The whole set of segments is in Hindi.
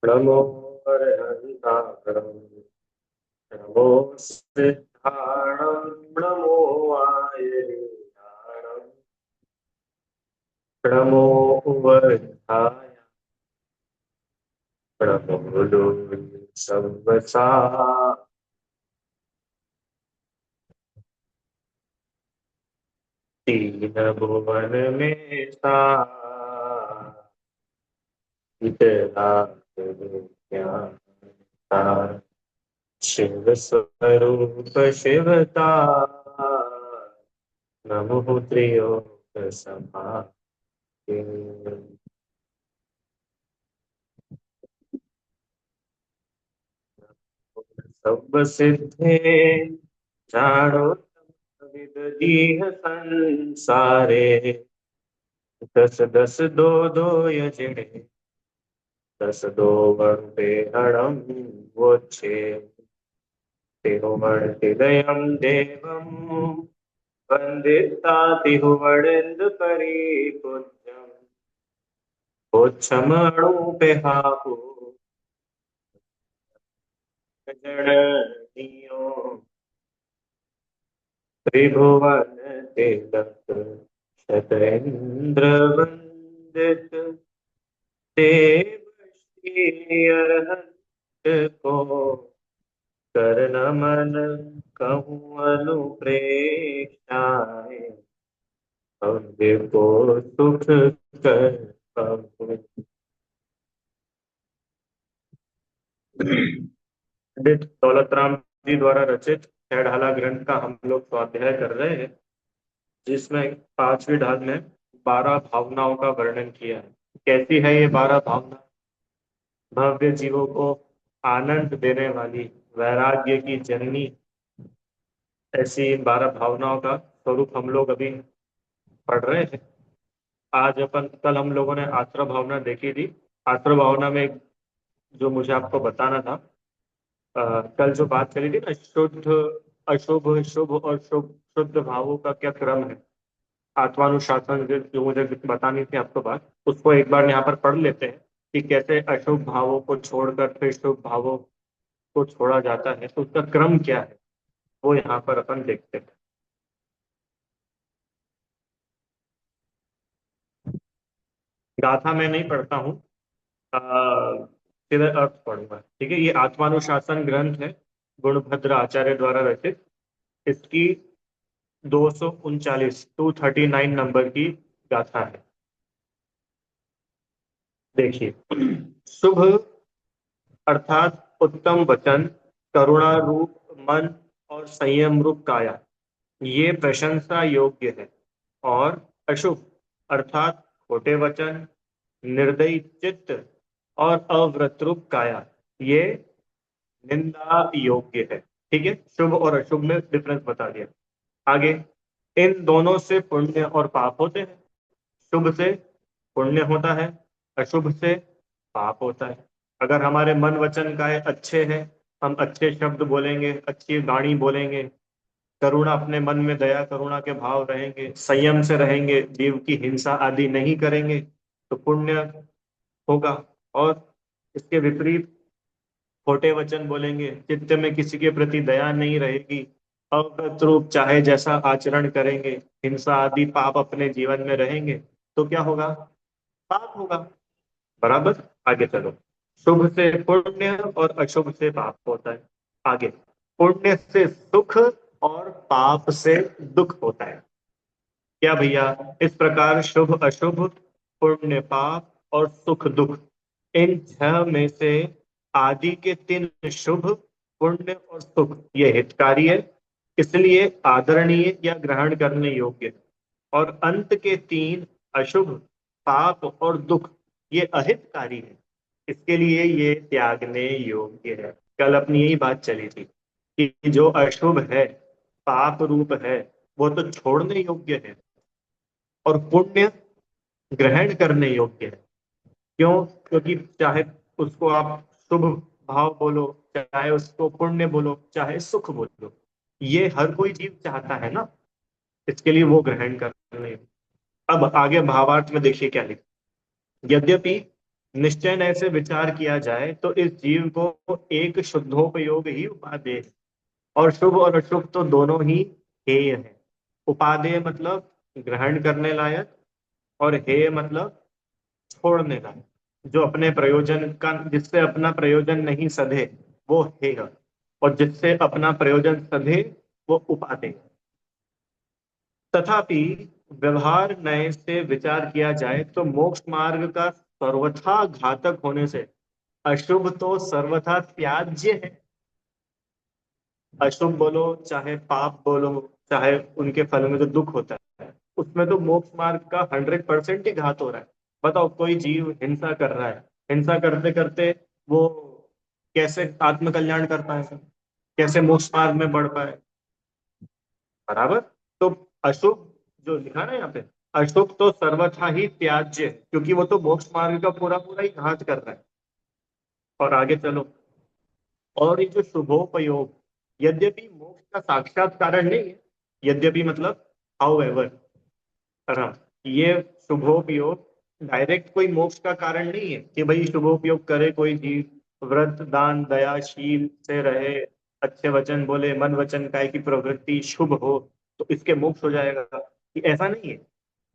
नमो अरहन्तारम् नमो सिद्धाणं नमो आयर्याणं नमो उवधाय नमो लोल संवसा तीन भुवन में सा वितराग विज्ञान शिव स्वरूप शिवता नमो त्रिलोक समाधि सब सिद्धे जानो विद दीह संसारे दस दस दो दो यजने दस दो वरुते हणम वोचे तिरुमर्तिदयं देवं वन्दितातिहुवडन्द परिपूज्यम् ओच्छमणुपेहापो गजननियो त्रिभुवन तिलक शतैन्द्र वन्दित देव श्री अरहंत को कर नमन कहूँ अनुप्रेक्षाए भव्य को सुख कर पाऊं। पंडित दौलत राम जी द्वारा रचित छह ढाला ग्रंथ का हम लोग स्वाध्याय कर रहे हैं, जिसमें पांचवी ढाल में 12 भावनाओं का वर्णन किया है। कैसी है ये 12 भावना? भव्य जीवों को आनंद देने वाली, वैराग्य की जननी, ऐसी इन 12 भावनाओं का स्वरूप हम लोग अभी पढ़ रहे हैं। आज अपन कल हम लोगों ने आश्रय भावना देखी थी। आश्रय भावना में जो मुझे आपको बताना था, कल जो बात करी थी ना, शुद्ध अशुभ शुभ और शुभ शुद्ध भावों का क्या क्रम है, आत्मानुशासन जो मुझे बतानी थी आपको बात, उसको एक बार यहाँ पर पढ़ लेते हैं कि कैसे अशुभ भावों को छोड़कर फिर शुभ भावों को छोड़ा जाता है, तो उसका क्रम क्या है वो यहाँ पर अपन देखते हैं। गाथा मैं नहीं पढ़ता हूँ, सीधे अर्थ पढ़ूंगा, ठीक है। ये आत्मानुशासन ग्रंथ है, गुणभद्र आचार्य द्वारा रचित। इसकी 239 नंबर की गाथा है। देखिए, शुभ अर्थात उत्तम वचन, करुणा रूप मन और संयम रूप काया, ये प्रशंसा योग्य है। और अशुभ अर्थात खोटे वचन, निर्दयी चित्त और अव्रत रूप काया, ये निंदा योग्य है। ठीक है, शुभ और अशुभ में डिफरेंस बता दिया। आगे, इन दोनों से पुण्य और पाप होते हैं। शुभ से पुण्य होता है, अशुभ से पाप होता है। अगर हमारे मन वचन काय अच्छे हैं, हम अच्छे शब्द बोलेंगे, अच्छी वाणी बोलेंगे, करुणा अपने मन में, दया करुणा के भाव रहेंगे, संयम से रहेंगे, जीव की हिंसा आदि नहीं करेंगे, तो पुण्य होगा। और इसके विपरीत खोटे वचन बोलेंगे, चित्त में किसी के प्रति दया नहीं रहेगी, अव्रत रूप चाहे जैसा आचरण करेंगे, हिंसा आदि पाप अपने जीवन में रहेंगे, तो क्या होगा? पाप होगा। बराबर। आगे चलो, शुभ से पुण्य और अशुभ से पाप होता है। आगे, पुण्य से सुख और पाप से दुख होता है। क्या भैया? इस प्रकार शुभ अशुभ, पुण्य पाप और सुख दुख, इन छह में से आदि के तीन, शुभ पुण्य और सुख, ये हितकारी है, इसलिए आदरणीय या ग्रहण करने योग्य है। और अंत के तीन, अशुभ पाप और दुख, ये अहितकारी है, इसके लिए ये त्यागने योग्य है। कल अपनी यही बात चली थी कि जो अशुभ है, पाप रूप है, वो तो छोड़ने योग्य है, और पुण्य ग्रहण करने योग्य है। क्यों? क्योंकि चाहे उसको आप शुभ भाव बोलो, चाहे उसको पुण्य बोलो, चाहे सुख बोलो, ये हर कोई जीव चाहता है ना, इसके लिए वो ग्रहण करने। अब आगे भावार्थ में देखिए क्या लिखा। यद्यपि निश्चय से विचार किया जाए तो इस जीव को एक शुद्धोपयोग ही उपादेय है, और शुभ और अशुभ तो दोनों ही हेय है। उपादेय मतलब ग्रहण करने लायक, और हेय मतलब छोड़ने लायक। जो अपने प्रयोजन का, जिससे अपना प्रयोजन नहीं सधे, वो हेय, और जिससे अपना प्रयोजन सधे, वो उपादेय। तथापि व्यवहार नय से विचार किया जाए तो मोक्ष मार्ग का सर्वथा घातक होने से अशुभ तो सर्वथा त्याज्य है। अशुभ बोलो चाहे पाप बोलो, चाहे उनके फल में जो दुख होता है, उसमें तो मोक्ष मार्ग का 100% ही घात हो रहा है। बताओ, कोई जीव हिंसा कर रहा है, हिंसा करते करते वो कैसे आत्म कल्याण कर पाएगा, कैसे मोक्ष मार्ग में बढ़ पाए? बराबर। तो अशुभ जो लिखा ना यहाँ पे, अशुभ तो सर्वथा ही त्याज्य है, क्योंकि वो तो मोक्ष मार्ग का पूरा पूरा ही घात कर रहा है। और आगे चलो, और ये जो शुभोपयोग, यद्यपि मोक्ष का साक्षात कारण नहीं है, यद्यपि मतलब हाउ एवर, ये शुभोपयोग डायरेक्ट कोई मोक्ष का कारण नहीं है कि भाई शुभोपयोग करे कोई जीव, व्रत दान दयाशील से रहे, अच्छे वचन बोले, मन वचन काय की प्रवृत्ति शुभ हो, तो इसके मोक्ष हो जाएगा, कि ऐसा नहीं है।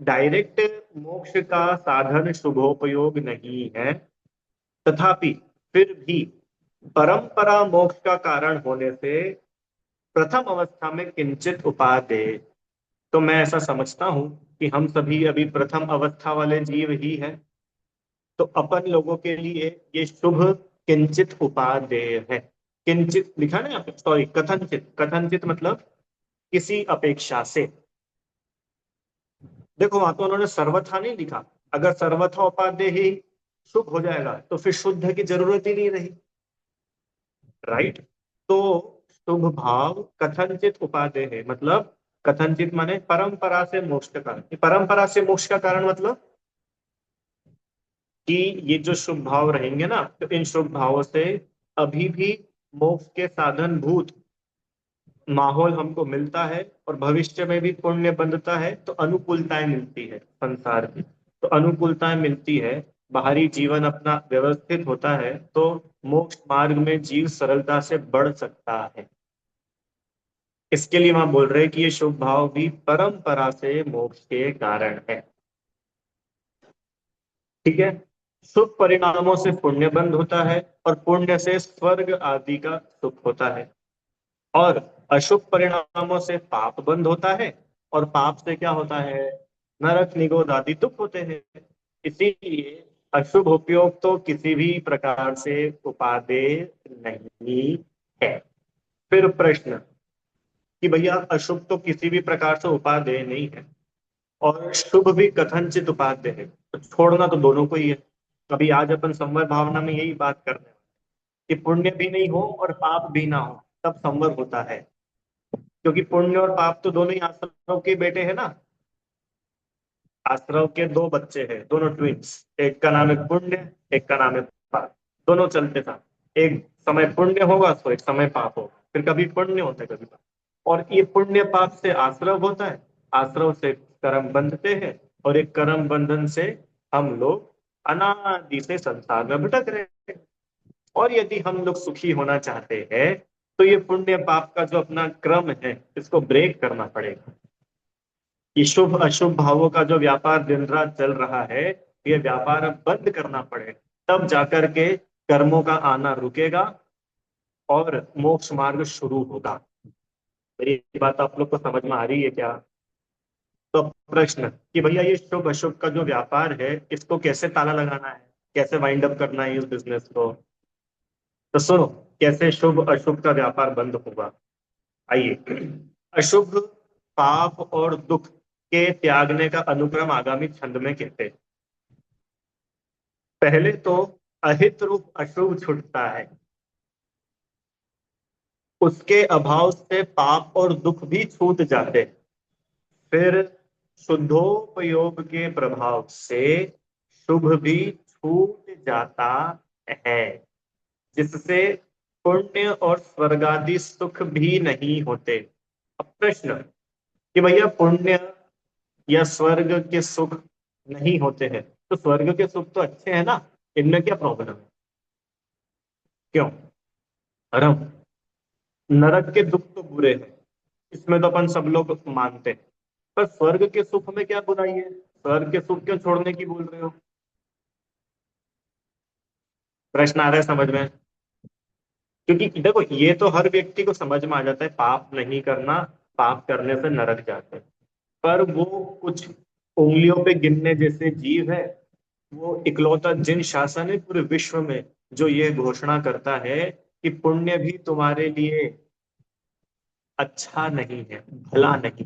डायरेक्ट मोक्ष का साधन शुभोपयोग नहीं है, तथापि फिर भी परंपरा मोक्ष का कारण होने से प्रथम अवस्था में किंचित उपादेय। तो मैं ऐसा समझता हूं कि हम सभी अभी प्रथम अवस्था वाले जीव ही हैं, तो अपन लोगों के लिए ये शुभ किंचित उपादेय है। किंचित लिखा ना यहाँ पे, सॉरी, कथनचित, कथनचित मतलब किसी अपेक्षा से। देखो, वहां तो उन्होंने सर्वथा नहीं लिखा। अगर सर्वथा उपादेय ही शुभ हो जाएगा तो फिर शुद्ध की जरूरत ही नहीं रही, राइट? तो शुभ भाव कथनचित उपादेय है, मतलब कथनचित माने परंपरा से मोक्ष का कारण। परंपरा से मोक्ष का कारण मतलब कि ये जो शुभ भाव रहेंगे ना, तो इन शुभ भावों से अभी भी मोक्ष के साधन भूत माहौल हमको मिलता है, और भविष्य में भी पुण्य बंधता है, तो अनुकूलताएं मिलती है संसार की। तो अनुकूलताएं मिलती है, बाहरी जीवन अपना व्यवस्थित होता है, तो मोक्ष मार्ग में जीव सरलता से बढ़ सकता है। इसके लिए वहां बोल रहे हैं कि ये शुभ भाव भी परंपरा से मोक्ष के कारण है। ठीक है। शुभ परिणामों से पुण्य बंध होता है, और पुण्य से स्वर्ग आदि का सुख होता है। और अशुभ परिणामों से पाप बंध होता है, और पाप से क्या होता है? नरक निगोद आदि दुख होते हैं। इसीलिए अशुभ उपयोग तो किसी भी प्रकार से उपादेय नहीं है। फिर प्रश्न कि भैया अशुभ तो किसी भी प्रकार से उपादेय नहीं है, और शुभ भी कथनचित उपादेय है, तो छोड़ना तो दोनों को ही है। अभी आज अपन संवर भावना में यही बात कर रहे हैं कि पुण्य भी नहीं हो और पाप भी ना हो, तब संवर होता है। क्योंकि पुण्य और पाप तो दोनों ही आश्रव के बेटे हैं ना। आश्रव के दो बच्चे हैं, दोनों ट्विंस, एक का नाम है पुण्य, एक का नाम है पाप। दोनों चलते साथ, एक समय पुण्य होगा तो एक समय पाप होगा, फिर कभी पुण्य होता है कभी पाप। और ये पुण्य पाप से आश्रव होता है, आश्रव से कर्म बंधते हैं, और एक कर्म बंधन से हम लोग अनादि से संसार में भटक रहे हैं। और यदि हम लोग सुखी होना चाहते हैं, तो ये पुण्य पाप का जो अपना क्रम है, इसको ब्रेक करना पड़ेगा। ये शुभ अशुभ भावों का जो व्यापार दिन रात चल रहा है, ये व्यापार अब बंद करना पड़ेगा, तब जाकर के कर्मों का आना रुकेगा और मोक्ष मार्ग शुरू होगा। मेरी बात आप लोग को समझ में आ रही है क्या? तो अब प्रश्न कि भैया ये शुभ अशुभ का जो व्यापार है, इसको कैसे ताला लगाना है, कैसे वाइंड अप करना है इस बिजनेस को? तो सुनो, कैसे शुभ अशुभ का व्यापार बंद होगा। आइए, अशुभ, पाप और दुख के त्यागने का अनुक्रम आगामी छंद में कहते हैं। पहले तो अहित रूप अशुभ छूटता है, उसके अभाव से पाप और दुख भी छूट जाते हैं। फिर शुद्धोपयोग के प्रभाव से शुभ भी छूट जाता है, जिससे पुण्य और स्वर्गादि सुख भी नहीं होते। अब प्रश्न कि भैया पुण्य या स्वर्ग के सुख नहीं होते हैं, तो स्वर्ग के सुख तो अच्छे हैं ना, इनमें क्या प्रॉब्लम है? क्यों? अरम, नरक के दुख तो बुरे हैं, इसमें तो अपन सब लोग मानते हैं। पर स्वर्ग के सुख में क्या बुराई है? स्वर्ग के सुख क्यों छोड़ने की बोल रहे हो? प्रश्न आ रहा है समझ में? क्योंकि देखो, ये तो हर व्यक्ति को समझ में आ जाता है, पाप नहीं करना, पाप करने से नरक जाते हैं। पर वो कुछ उंगलियों पे गिनने जैसे जीव है, वो इकलौता जिन शासन है पूरे विश्व में जो ये घोषणा करता है कि पुण्य भी तुम्हारे लिए अच्छा नहीं है, भला नहीं।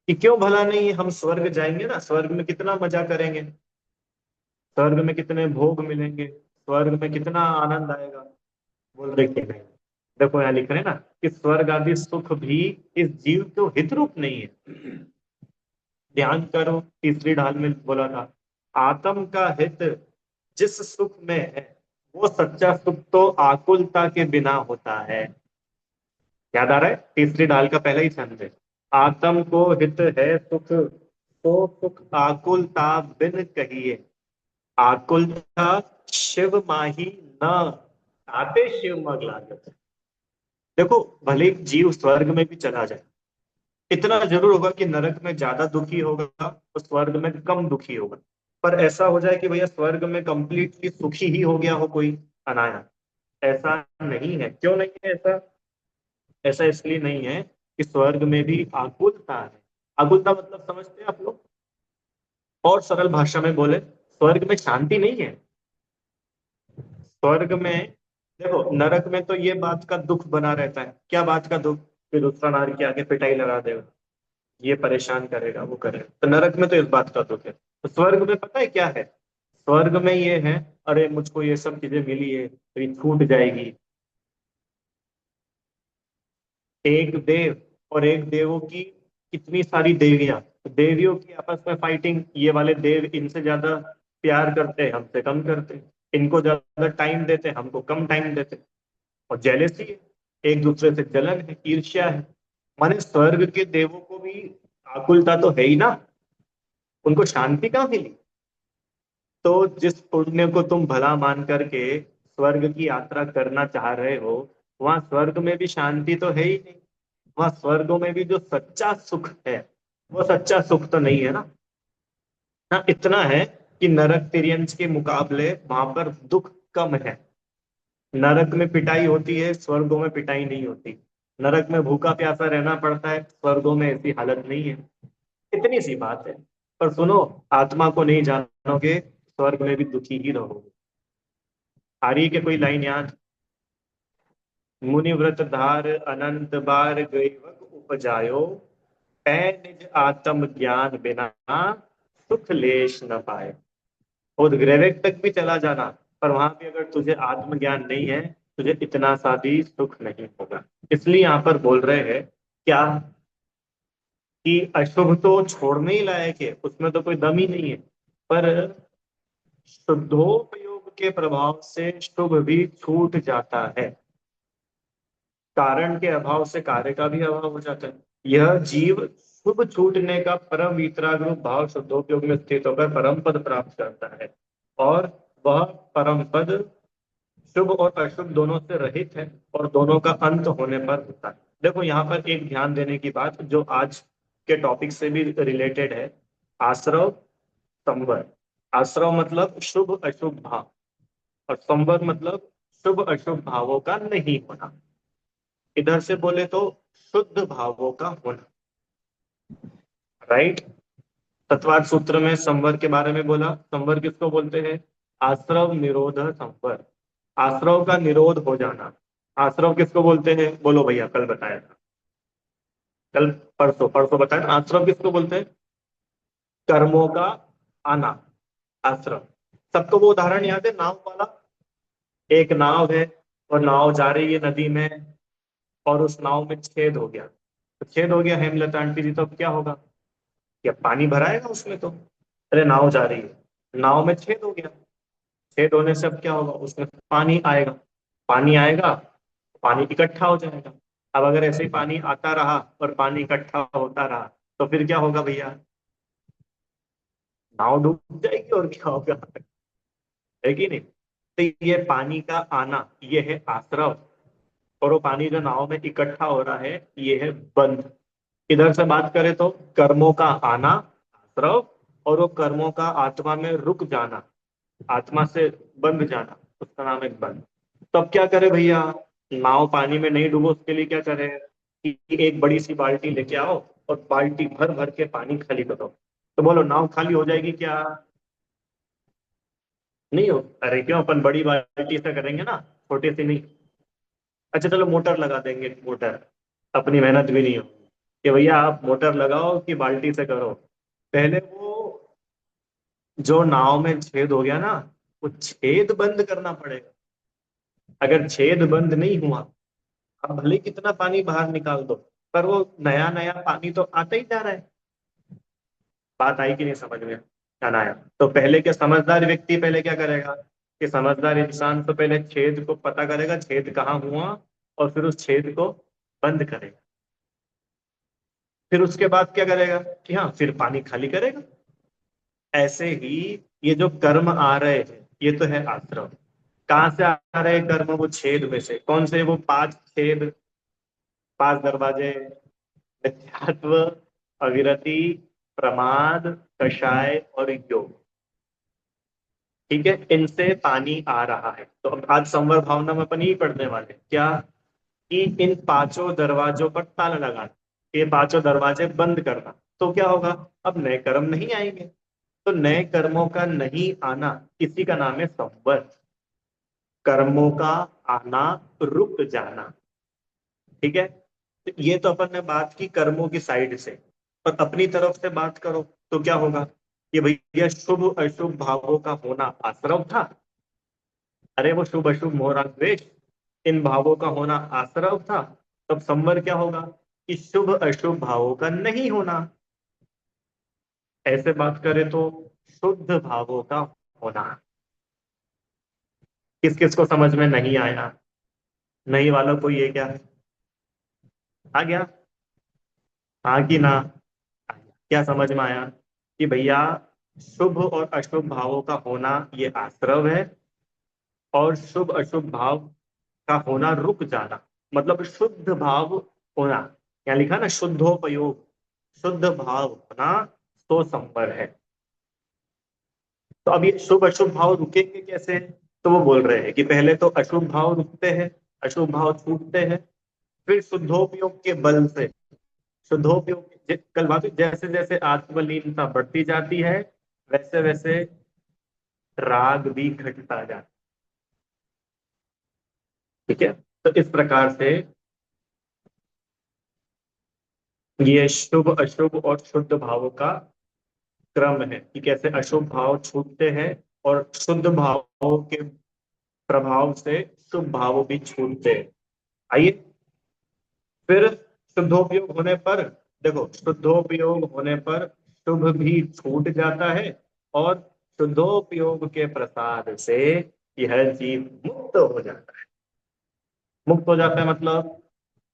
कि क्यों भला नहीं है? हम स्वर्ग जाएंगे ना, स्वर्ग में कितना मजा करेंगे, स्वर्ग में कितने भोग मिलेंगे, स्वर्ग में कितना आनंद आएगा। बोल रहे कि नहीं? देखो यहाँ लिख रहे हैं ना कि स्वर्ग आदि सुख भी इस जीव को हित रूप नहीं है। ध्यान करो, तीसरी ढाल में बोला था, आत्म का हित जिस सुख में है, वो सच्चा सुख तो आकुलता के बिना होता है। याद आ रहा है? तीसरी ढाल का पहला ही छंद है, आत्म को हित है सुख, तो सुख आकुलता बिन कहिए। आकुलता शिव माही न, ताते शिव मग लागत। देखो, भले ही जीव स्वर्ग में भी चला जाए, इतना जरूर होगा कि नरक में ज्यादा दुखी होगा तो स्वर्ग में कम दुखी होगा। पर ऐसा हो जाए कि भैया स्वर्ग में कंप्लीटली सुखी ही हो गया हो कोई अनाया, ऐसा नहीं है। क्यों नहीं है ऐसा? ऐसा इसलिए नहीं है कि स्वर्ग में भी आकुलता है। आकुलता मतलब समझते हैं आप लोग? और सरल भाषा में बोले, स्वर्ग में शांति नहीं है। स्वर्ग में, देखो, नरक में तो ये बात का दुख बना रहता है। क्या बात का दुख? कि दूसरा नार के आगे पिटाई लगा देगा, ये परेशान करेगा, वो करेगा। तो नरक में तो इस बात का दुख है। तो स्वर्ग में पता है क्या है? स्वर्ग में ये है, अरे मुझको ये सब चीजें मिली है तो ये छूट जाएगी। एक देव और एक देवों की कितनी सारी देवियां, देवियों की आपस में फाइटिंग, ये वाले देव इनसे ज्यादा प्यार करते हैं, हमसे कम करते हैं। इनको ज्यादा टाइम देते हैं, हमको कम टाइम देते हैं। और जेलेसी है, एक दूसरे से जलन है, ईर्ष्या है। माने स्वर्ग के देवों को भी आकुलता तो है ही ना, उनको शांति कहाँ मिली? तो जिस पुण्य को तुम भला मान करके स्वर्ग की यात्रा करना चाह रहे हो, वहां स्वर्ग में भी शांति तो है ही नहीं। वहां स्वर्गों में भी जो सच्चा सुख है, वो सच्चा सुख तो नहीं है ना। हाँ, इतना है कि नरक तिर्यंच के मुकाबले वहां पर दुख कम है। नरक में पिटाई होती है, स्वर्गों में पिटाई नहीं होती। नरक में भूखा प्यासा रहना पड़ता है, स्वर्गों में ऐसी हालत नहीं है। इतनी सी बात है। पर सुनो, आत्मा को नहीं जानोगे, स्वर्ग में भी दुखी ही रहोगे। आ रही है कि कोई लाइन याद? मुनि व्रत धार अनंत बार गैवक उपजायो, पै निज आत्म ज्ञान बिना सुख लेश न पाए। और ग्रेविक तक भी चला जाना, पर वहां भी अगर तुझे आत्मज्ञान नहीं है, तुझे इतना सा भी सुख नहीं होगा। इसलिए यहाँ पर बोल रहे हैं क्या, कि अशुभ तो छोड़ने ही लायक है, उसमें तो कोई दम ही नहीं है। पर शुद्धोपयोग के प्रभाव से शुभ भी छूट जाता है। कारण के अभाव से कार्य का भी अभाव हो जाता है। यह जीव शुभ छूटने का परम वीतराग रूप भाव शुद्धोपयोग में स्थित होकर परम पद प्राप्त करता है। और वह परम पद शुभ और अशुभ दोनों से रहित है, और दोनों का अंत होने पर होता है। देखो, यहाँ पर एक ध्यान देने की बात जो आज के टॉपिक से भी रिलेटेड है, आश्रव संवर। आश्रव मतलब शुभ अशुभ भाव, और संवर मतलब शुभ अशुभ भावों का नहीं होना। इधर से बोले तो शुद्ध भावों का होना। राइट? तत्वार्थ सूत्र में संवर के बारे में बोला। संवर किसको बोलते हैं? आश्रव निरोध संवर, आश्रव का निरोध हो जाना। आश्रव किसको बोलते हैं? बोलो भैया, कल बताया था। कल, परसों परसों बताया था। आश्रव किसको बोलते हैं? कर्मों का आना, आश्रव। सबको वो उदाहरण याद है नाव वाला? एक नाव है, और नाव जा रही है नदी में, और उस नाव में छेद हो गया। तो छेद हो गया हेमलता आंटी जी, तो अब क्या होगा? क्या पानी भराएगा उसमें तो? अरे नाव जा रही है, नाव में छेद हो गया, छेद होने से अब क्या होगा? उसमें पानी आएगा। पानी आएगा, पानी इकट्ठा हो जाएगा। अब अगर ऐसे ही पानी आता रहा और पानी इकट्ठा होता रहा, तो फिर क्या होगा भैया? नाव डूब जाएगी, और क्या होगा? है कि नहीं? तो ये पानी का आना ये है आश्रव, और वो पानी जो नाव में इकट्ठा हो रहा है ये है बंध। इधर से बात करें तो कर्मों का आना आश्रव, और वो कर्मों का आत्मा में रुक जाना, आत्मा से बंध जाना, उसका नाम है बंध। तो अब क्या करे भैया, नाव पानी में नहीं डूबो उसके लिए क्या करे कि एक बड़ी सी बाल्टी लेके आओ और बाल्टी भर भर के पानी खाली करो। तो बोलो नाव खाली हो जाएगी क्या? नहीं हो। अरे क्यों, अपन बड़ी बाल्टी से करेंगे ना, छोटी सी नहीं। अच्छा चलो मोटर लगा देंगे, मोटर, अपनी मेहनत भी नहीं हो कि भैया आप मोटर लगाओ कि बाल्टी से करो। पहले वो जो नाव में छेद हो गया ना, वो छेद बंद करना पड़ेगा। अगर छेद बंद नहीं हुआ, अब भले कितना पानी बाहर निकाल दो, पर वो नया नया पानी तो आता ही जा रहा है। बात आई कि नहीं समझ में? आना आया। तो पहले के समझदार व्यक्ति पहले क्या करेगा कि समझदार इंसान तो पहले छेद को पता करेगा छेद कहाँ हुआ, और फिर उस छेद को बंद करेगा। फिर उसके बाद क्या करेगा कि हाँ फिर पानी खाली करेगा। ऐसे ही ये जो कर्म आ रहे हैं ये तो है आश्रम। कहाँ से आ रहे हैं कर्म? वो छेद में से। कौन से? वो पांच छेद, पांच दरवाजे, अध्यात्म, अविरति, प्रमाद, कषाय और योग। ठीक है, इनसे पानी आ रहा है। तो अब आज संवर भावना में अपन यही पढ़ने वाले हैं। क्या? कि इन पांचों दरवाजों पर ताला लगाना, ये पांचों दरवाजे बंद करना। तो क्या होगा? अब नए कर्म नहीं आएंगे। तो नए कर्मों का नहीं आना, इसी का नाम है संवर। कर्मों का आना, रुक जाना। ठीक है, तो ये तो अपन ने बात की कर्मों की साइड से। और अपनी तरफ से बात करो तो क्या होगा कि भैया शुभ अशुभ भावों का होना आश्रव था। अरे वो शुभ अशुभ मोह राग द्वेष, इन भावों का होना आश्रव था। तब संवर क्या होगा कि शुभ अशुभ भावों का नहीं होना। ऐसे बात करें तो शुद्ध भावों का होना। किस किस को समझ में नहीं आया? नहीं वालों को ये क्या आ गया? हाँ कि ना? आ गया। क्या समझ में आया कि भैया शुभ और अशुभ भावों का होना ये आश्रव है, और शुभ अशुभ भाव का होना रुक जाना, मतलब शुद्ध भाव होना। यहाँ लिखा ना शुद्धोपयोग, शुद्ध भाव होना, तो संवर है। तो अब ये शुभ अशुभ भाव रुकेंगे कैसे? तो वो बोल रहे हैं कि पहले तो अशुभ भाव रुकते हैं, अशुभ भाव छूटते हैं, फिर शुद्धोपयोग के बल से, शुद्धोपयोग कल बात हुई, जैसे जैसे आत्मलीनता बढ़ती जाती है वैसे वैसे राग भी घटता जाता है। ठीक है, तो इस प्रकार से ये शुभ अशुभ और शुद्ध भावों का क्रम है कि कैसे अशुभ भाव छूटते हैं और शुद्ध भावों के प्रभाव से शुभ भाव भी छूटते हैं। आइए, फिर शुद्धोपयोग होने पर, देखो शुद्धोपयोग होने पर शुभ भी छूट जाता है, और शुद्धोपयोग के प्रसाद से यह जीव मुक्त हो जाता है। मुक्त हो जाता है मतलब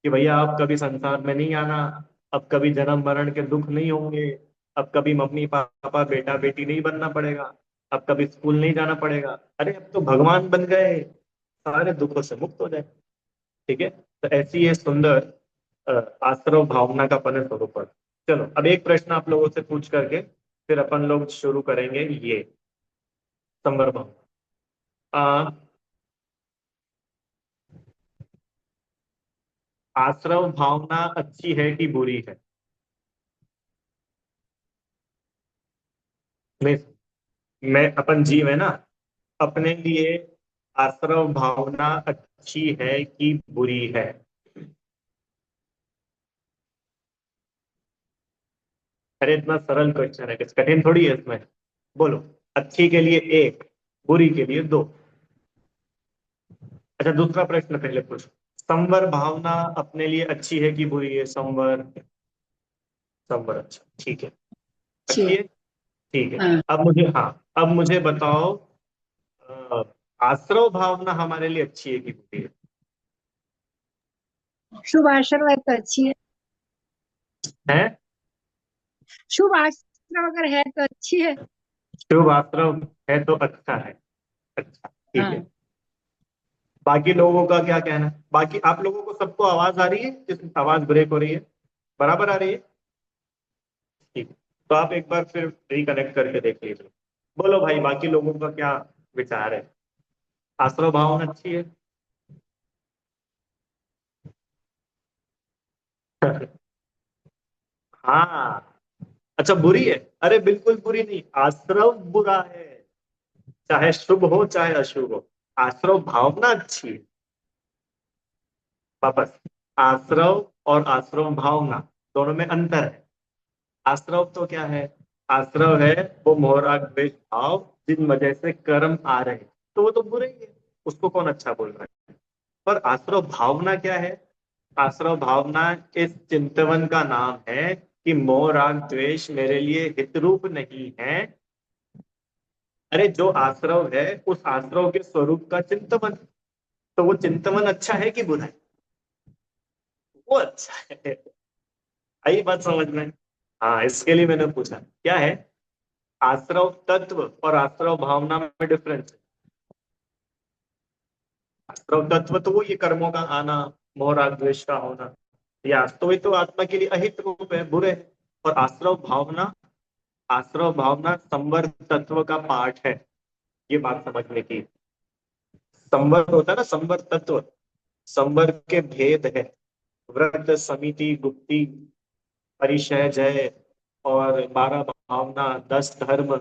कि भैया अब कभी संसार में नहीं आना, अब कभी जन्म मरण के दुख नहीं होंगे, अब कभी मम्मी पापा बेटा बेटी नहीं बनना पड़ेगा, अब कभी स्कूल नहीं जाना पड़ेगा। अरे अब तो भगवान बन गए, सारे दुखों से मुक्त हो जाए। ठीक है, तो ऐसी ये सुंदर अ, आश्रव भावना का अपन स्वरूप है। चलो अब एक प्रश्न आप लोगों से पूछ करके फिर अपन लोग शुरू करेंगे ये संवर भावना। आश्रव भावना अच्छी है कि बुरी है? नहीं, मैं अपन जीव है ना, अपने लिए आश्रव भावना अच्छी है कि बुरी है? अरे इतना सरल क्वेश्चन है, कुछ कठिन थोड़ी है इसमें। बोलो, अच्छी के लिए एक, बुरी के लिए दो। अच्छा दूसरा प्रश्न पहले पूछो। संवर भावना अपने लिए अच्छी है कि बुरी है? संवर, संवर अच्छा, ठीक है, अच्छी अच्छी है। है, ठीक है। हाँ। अब मुझे, हाँ अब मुझे बताओ, अ, आश्रव भावना हमारे लिए अच्छी है कि बुरी है? शुभ आश्रम है तो अच्छी है। है? शुभ आश्रम अगर है तो अच्छी है। शुभ आश्रव है तो अच्छा है, अच्छा ठीक हाँ। है। बाकी लोगों का क्या कहना है? बाकी आप लोगों को सबको आवाज आ रही है? जिस आवाज ब्रेक हो रही है बराबर आ रही है? ठीक। तो आप एक बार फिर रिकनेक्ट करके देख लीजिए। बोलो भाई, बाकी लोगों का क्या विचार है? आश्रव भावना अच्छी है? हाँ। अच्छा, बुरी है? अरे बिल्कुल बुरी नहीं, आश्रव बुरा है। चाहे शुभ हो चाहे अशुभ हो, आश्रव भावना अच्छी है। वापस, आश्रव और आश्रम भावना दोनों में अंतर है। आश्रव तो क्या है? आश्रव है वो मोहराग द्वेष भाव, जिन वजह से कर्म आ रहे हैं, तो वो तो बुरे ही है, उसको कौन अच्छा बोल रहा है। पर आश्रव भावना क्या है? आश्रव भावना इस चिंतवन का नाम है कि मोह राग द्वेष मेरे लिए हितरूप नहीं है। अरे जो आश्रव है, उस आश्रव के स्वरूप का चिंतवन, तो वो चिंतवन अच्छा है कि बुरा है? वो अच्छा है। आई बात समझ में? हाँ, इसके लिए मैंने पूछा क्या है। आश्रव तत्व और आश्रव भावना में डिफरेंस है। आश्रव तत्व तो वो ये कर्मों का आना, मोह राग द्वेष का होना, ये वास्तविक तो आत्मा के लिए अहित रूप है, बुरे है। और आश्रव भावना, आश्रव भावना संवर तत्व का पाठ है। ये बात समझने की। संवर होता है ना, संवर तत्व, संवर के भेद है। व्रत, समिति, गुप्ति, परिचय, जय और 12 भावना, 10 धर्म,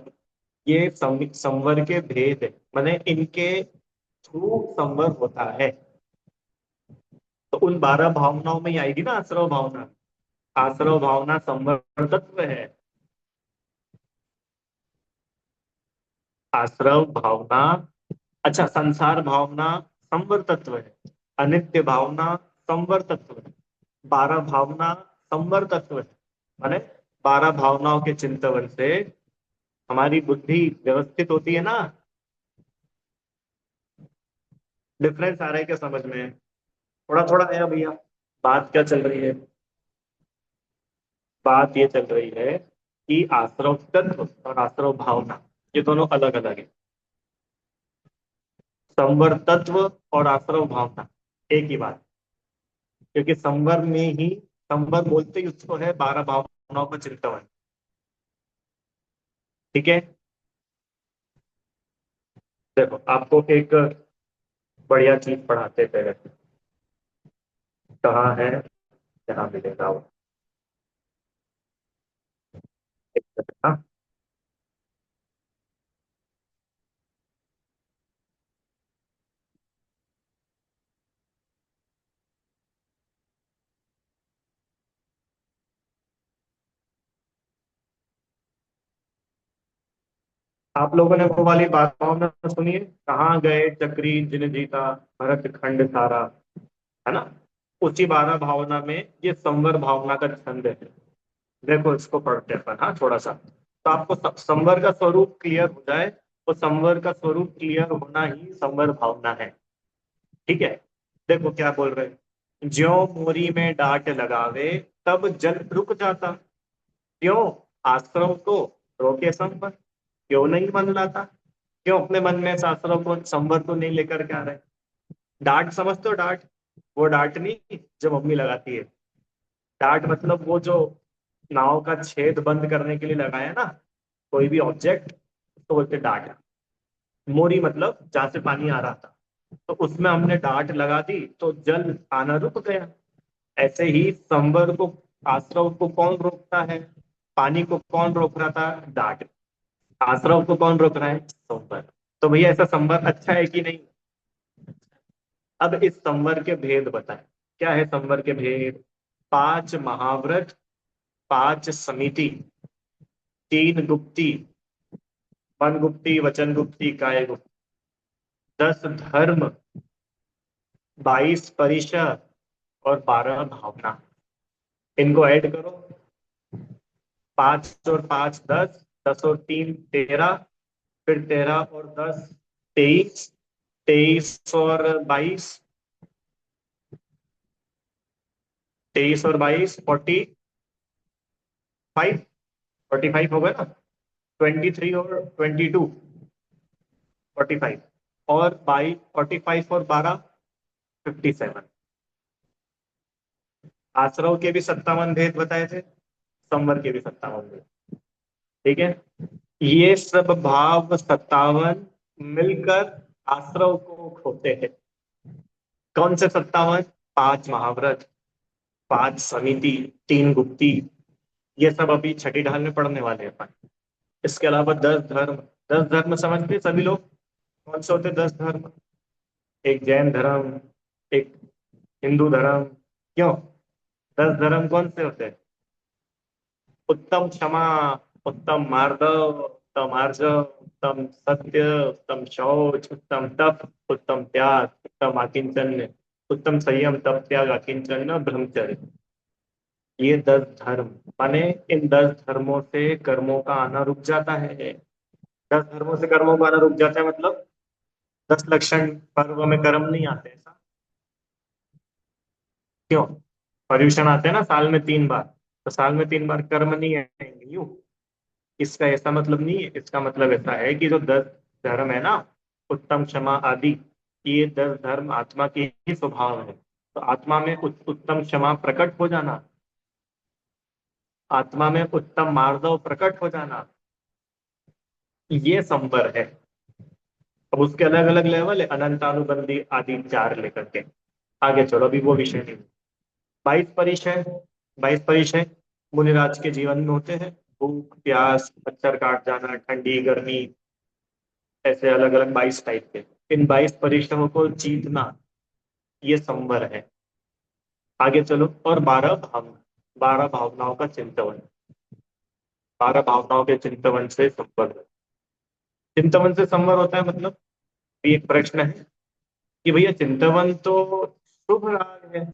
ये संवर के भेद है। माने इनके थ्रू संवर होता है। तो उन 12 भावनाओं में ही आएगी ना आश्रव भावना। आश्रव भावना संवर तत्व है। आश्रव भावना, अच्छा, संसार भावना संवर तत्व है। अनित्य भावना संवर तत्व है। 12 भावना संवर तत्व है। माने 12 भावनाओं के चिंतन से हमारी बुद्धि व्यवस्थित होती है ना। डिफरेंस आ रहा है क्या समझ में? थोड़ा थोड़ा है भैया। बात क्या चल रही है? बात ये चल रही है कि आश्रव तत्व और आश्रव भावना, ये दोनों अलग अलग है। संवर तत्व और आश्रव भावना एक ही बात। क्योंकि संवर में ही, संवर बोलते ही उसको है 12 भावनाओं का चिंतन। ठीक है। देखो आपको एक बढ़िया चीज पढ़ाते थे, कहाँ है, जहाँ मिलेगा वो। एक second, हाँ। आप लोगों ने वो वाली बातों में सुनी है, कहाँ गए चक्री जिन जीता, भरत खंड सारा, है ना? उसी 12 भावना में ये संवर भावना का छंद है। देखो इसको पढ़ते हैं अपन, हाँ, थोड़ा सा तो आपको संवर का स्वरूप क्लियर हो जाए। तो संवर का स्वरूप क्लियर होना ही संवर भावना है। ठीक है। देखो क्या बोल रहे हैं, ज्यो मोरी में डांट लगावे, तब जल रुक जाता। क्यों? आश्रम को रोके संवर, क्यों नहीं मन लाता? क्यों अपने मन में इस आश्रम को, संवर को नहीं लेकर के आ रहे? डांट समझते हो? डांट, वो डांट नहीं जो मम्मी लगाती है। डांट मतलब वो जो नाव का छेद बंद करने के लिए लगाया ना, कोई भी ऑब्जेक्ट, तो बोलते डांट। मोरी मतलब जहां से पानी आ रहा था, तो उसमें हमने डांट लगा दी तो जल आना रुक गया। ऐसे ही संवर को, आश्रव को कौन रोकता है? पानी को कौन रोक रहा था? डांट। आश्रव को कौन रोक रहा है? संवर। तो भैया ऐसा संवर अच्छा है कि नहीं? अब इस संवर के भेद बताएं। क्या है संवर के भेद? 5 महाव्रत, 5 समिति, 3 गुप्ती, मन गुप्ती, वचन गुप्ती, काय गुप्ती, 10 धर्म, 22 परिचय और 12 भावना। इनको ऐड करो, 5 और 5 10, 10 और 3 13, फिर 13 और 10 23, 23 और 22, 23 और 22 45, 45 हो गए ना? 23 और 22 45, और 22 45 और 12 57। आश्रव के भी 57 भेद बताए थे, संवर के भी 57 भेद। ठीक है, ये सब भाव 57 मिलकर आश्रव को खोते हैं। कौन से 57? 5 महाव्रत, 5 समिति, 3 गुप्ती, ये सब अभी छठी ढाल में पढ़ने वाले हैं अपन। इसके अलावा 10 धर्म। 10 धर्म समझते हैं सभी लोग? कौन से होते हैं 10 धर्म? एक जैन धर्म, एक हिंदू धर्म। क्यों? 10 धर्म कौन से होते हैं? उत्तम क्षमा, उत्तम मार्दव, उत्तम आर्जव, उत्तम सत्य, उत्तम शौच, उत्तम तप, उत्तम त्याग, उत्तम आकिंचन्य, उत्तम संयम, तप, त्याग, आकिंचन्य, ब्रह्मचर्य। ये 10 धर्म माने इन 10 धर्मों से कर्मों का आना रुक जाता है। 10 धर्मों से कर्मों का आना रुक जाता है मतलब 10 लक्षण पर्व में कर्म नहीं आते ऐसा? क्यों? पर्यूषण आते हैं ना साल में 3 बार, तो साल में 3 बार कर्म नहीं आएंगे यूं? इसका ऐसा मतलब नहीं है। इसका मतलब ऐसा है कि जो 10 धर्म है ना, उत्तम क्षमा आदि, ये 10 धर्म आत्मा के ही स्वभाव है। तो आत्मा में उत्तम क्षमा प्रकट हो जाना, आत्मा में उत्तम मार्दव प्रकट हो जाना, ये संवर है। अब उसके अलग अलग लेवल है, अनंतानुबंधी आदि 4 लेकर के। आगे चलो, अभी वो विषय नहीं। 22 परिचय। 22 परिचय मुनिराज के जीवन में होते हैं। भूख प्यास, मच्छर काट जाना, ठंडी गर्मी, ऐसे अलग अलग 22 टाइप के। इन 22 परिश्रमों को जीतना, ये संवर है। आगे चलो, और 12 भावना, 12 भावनाओं का चिंतन। 12 भावनाओं के चिंतन से संवर है। चिंतन से संवर होता है मतलब, ये एक प्रश्न है कि भैया चिंतवन तो शुभ राग है,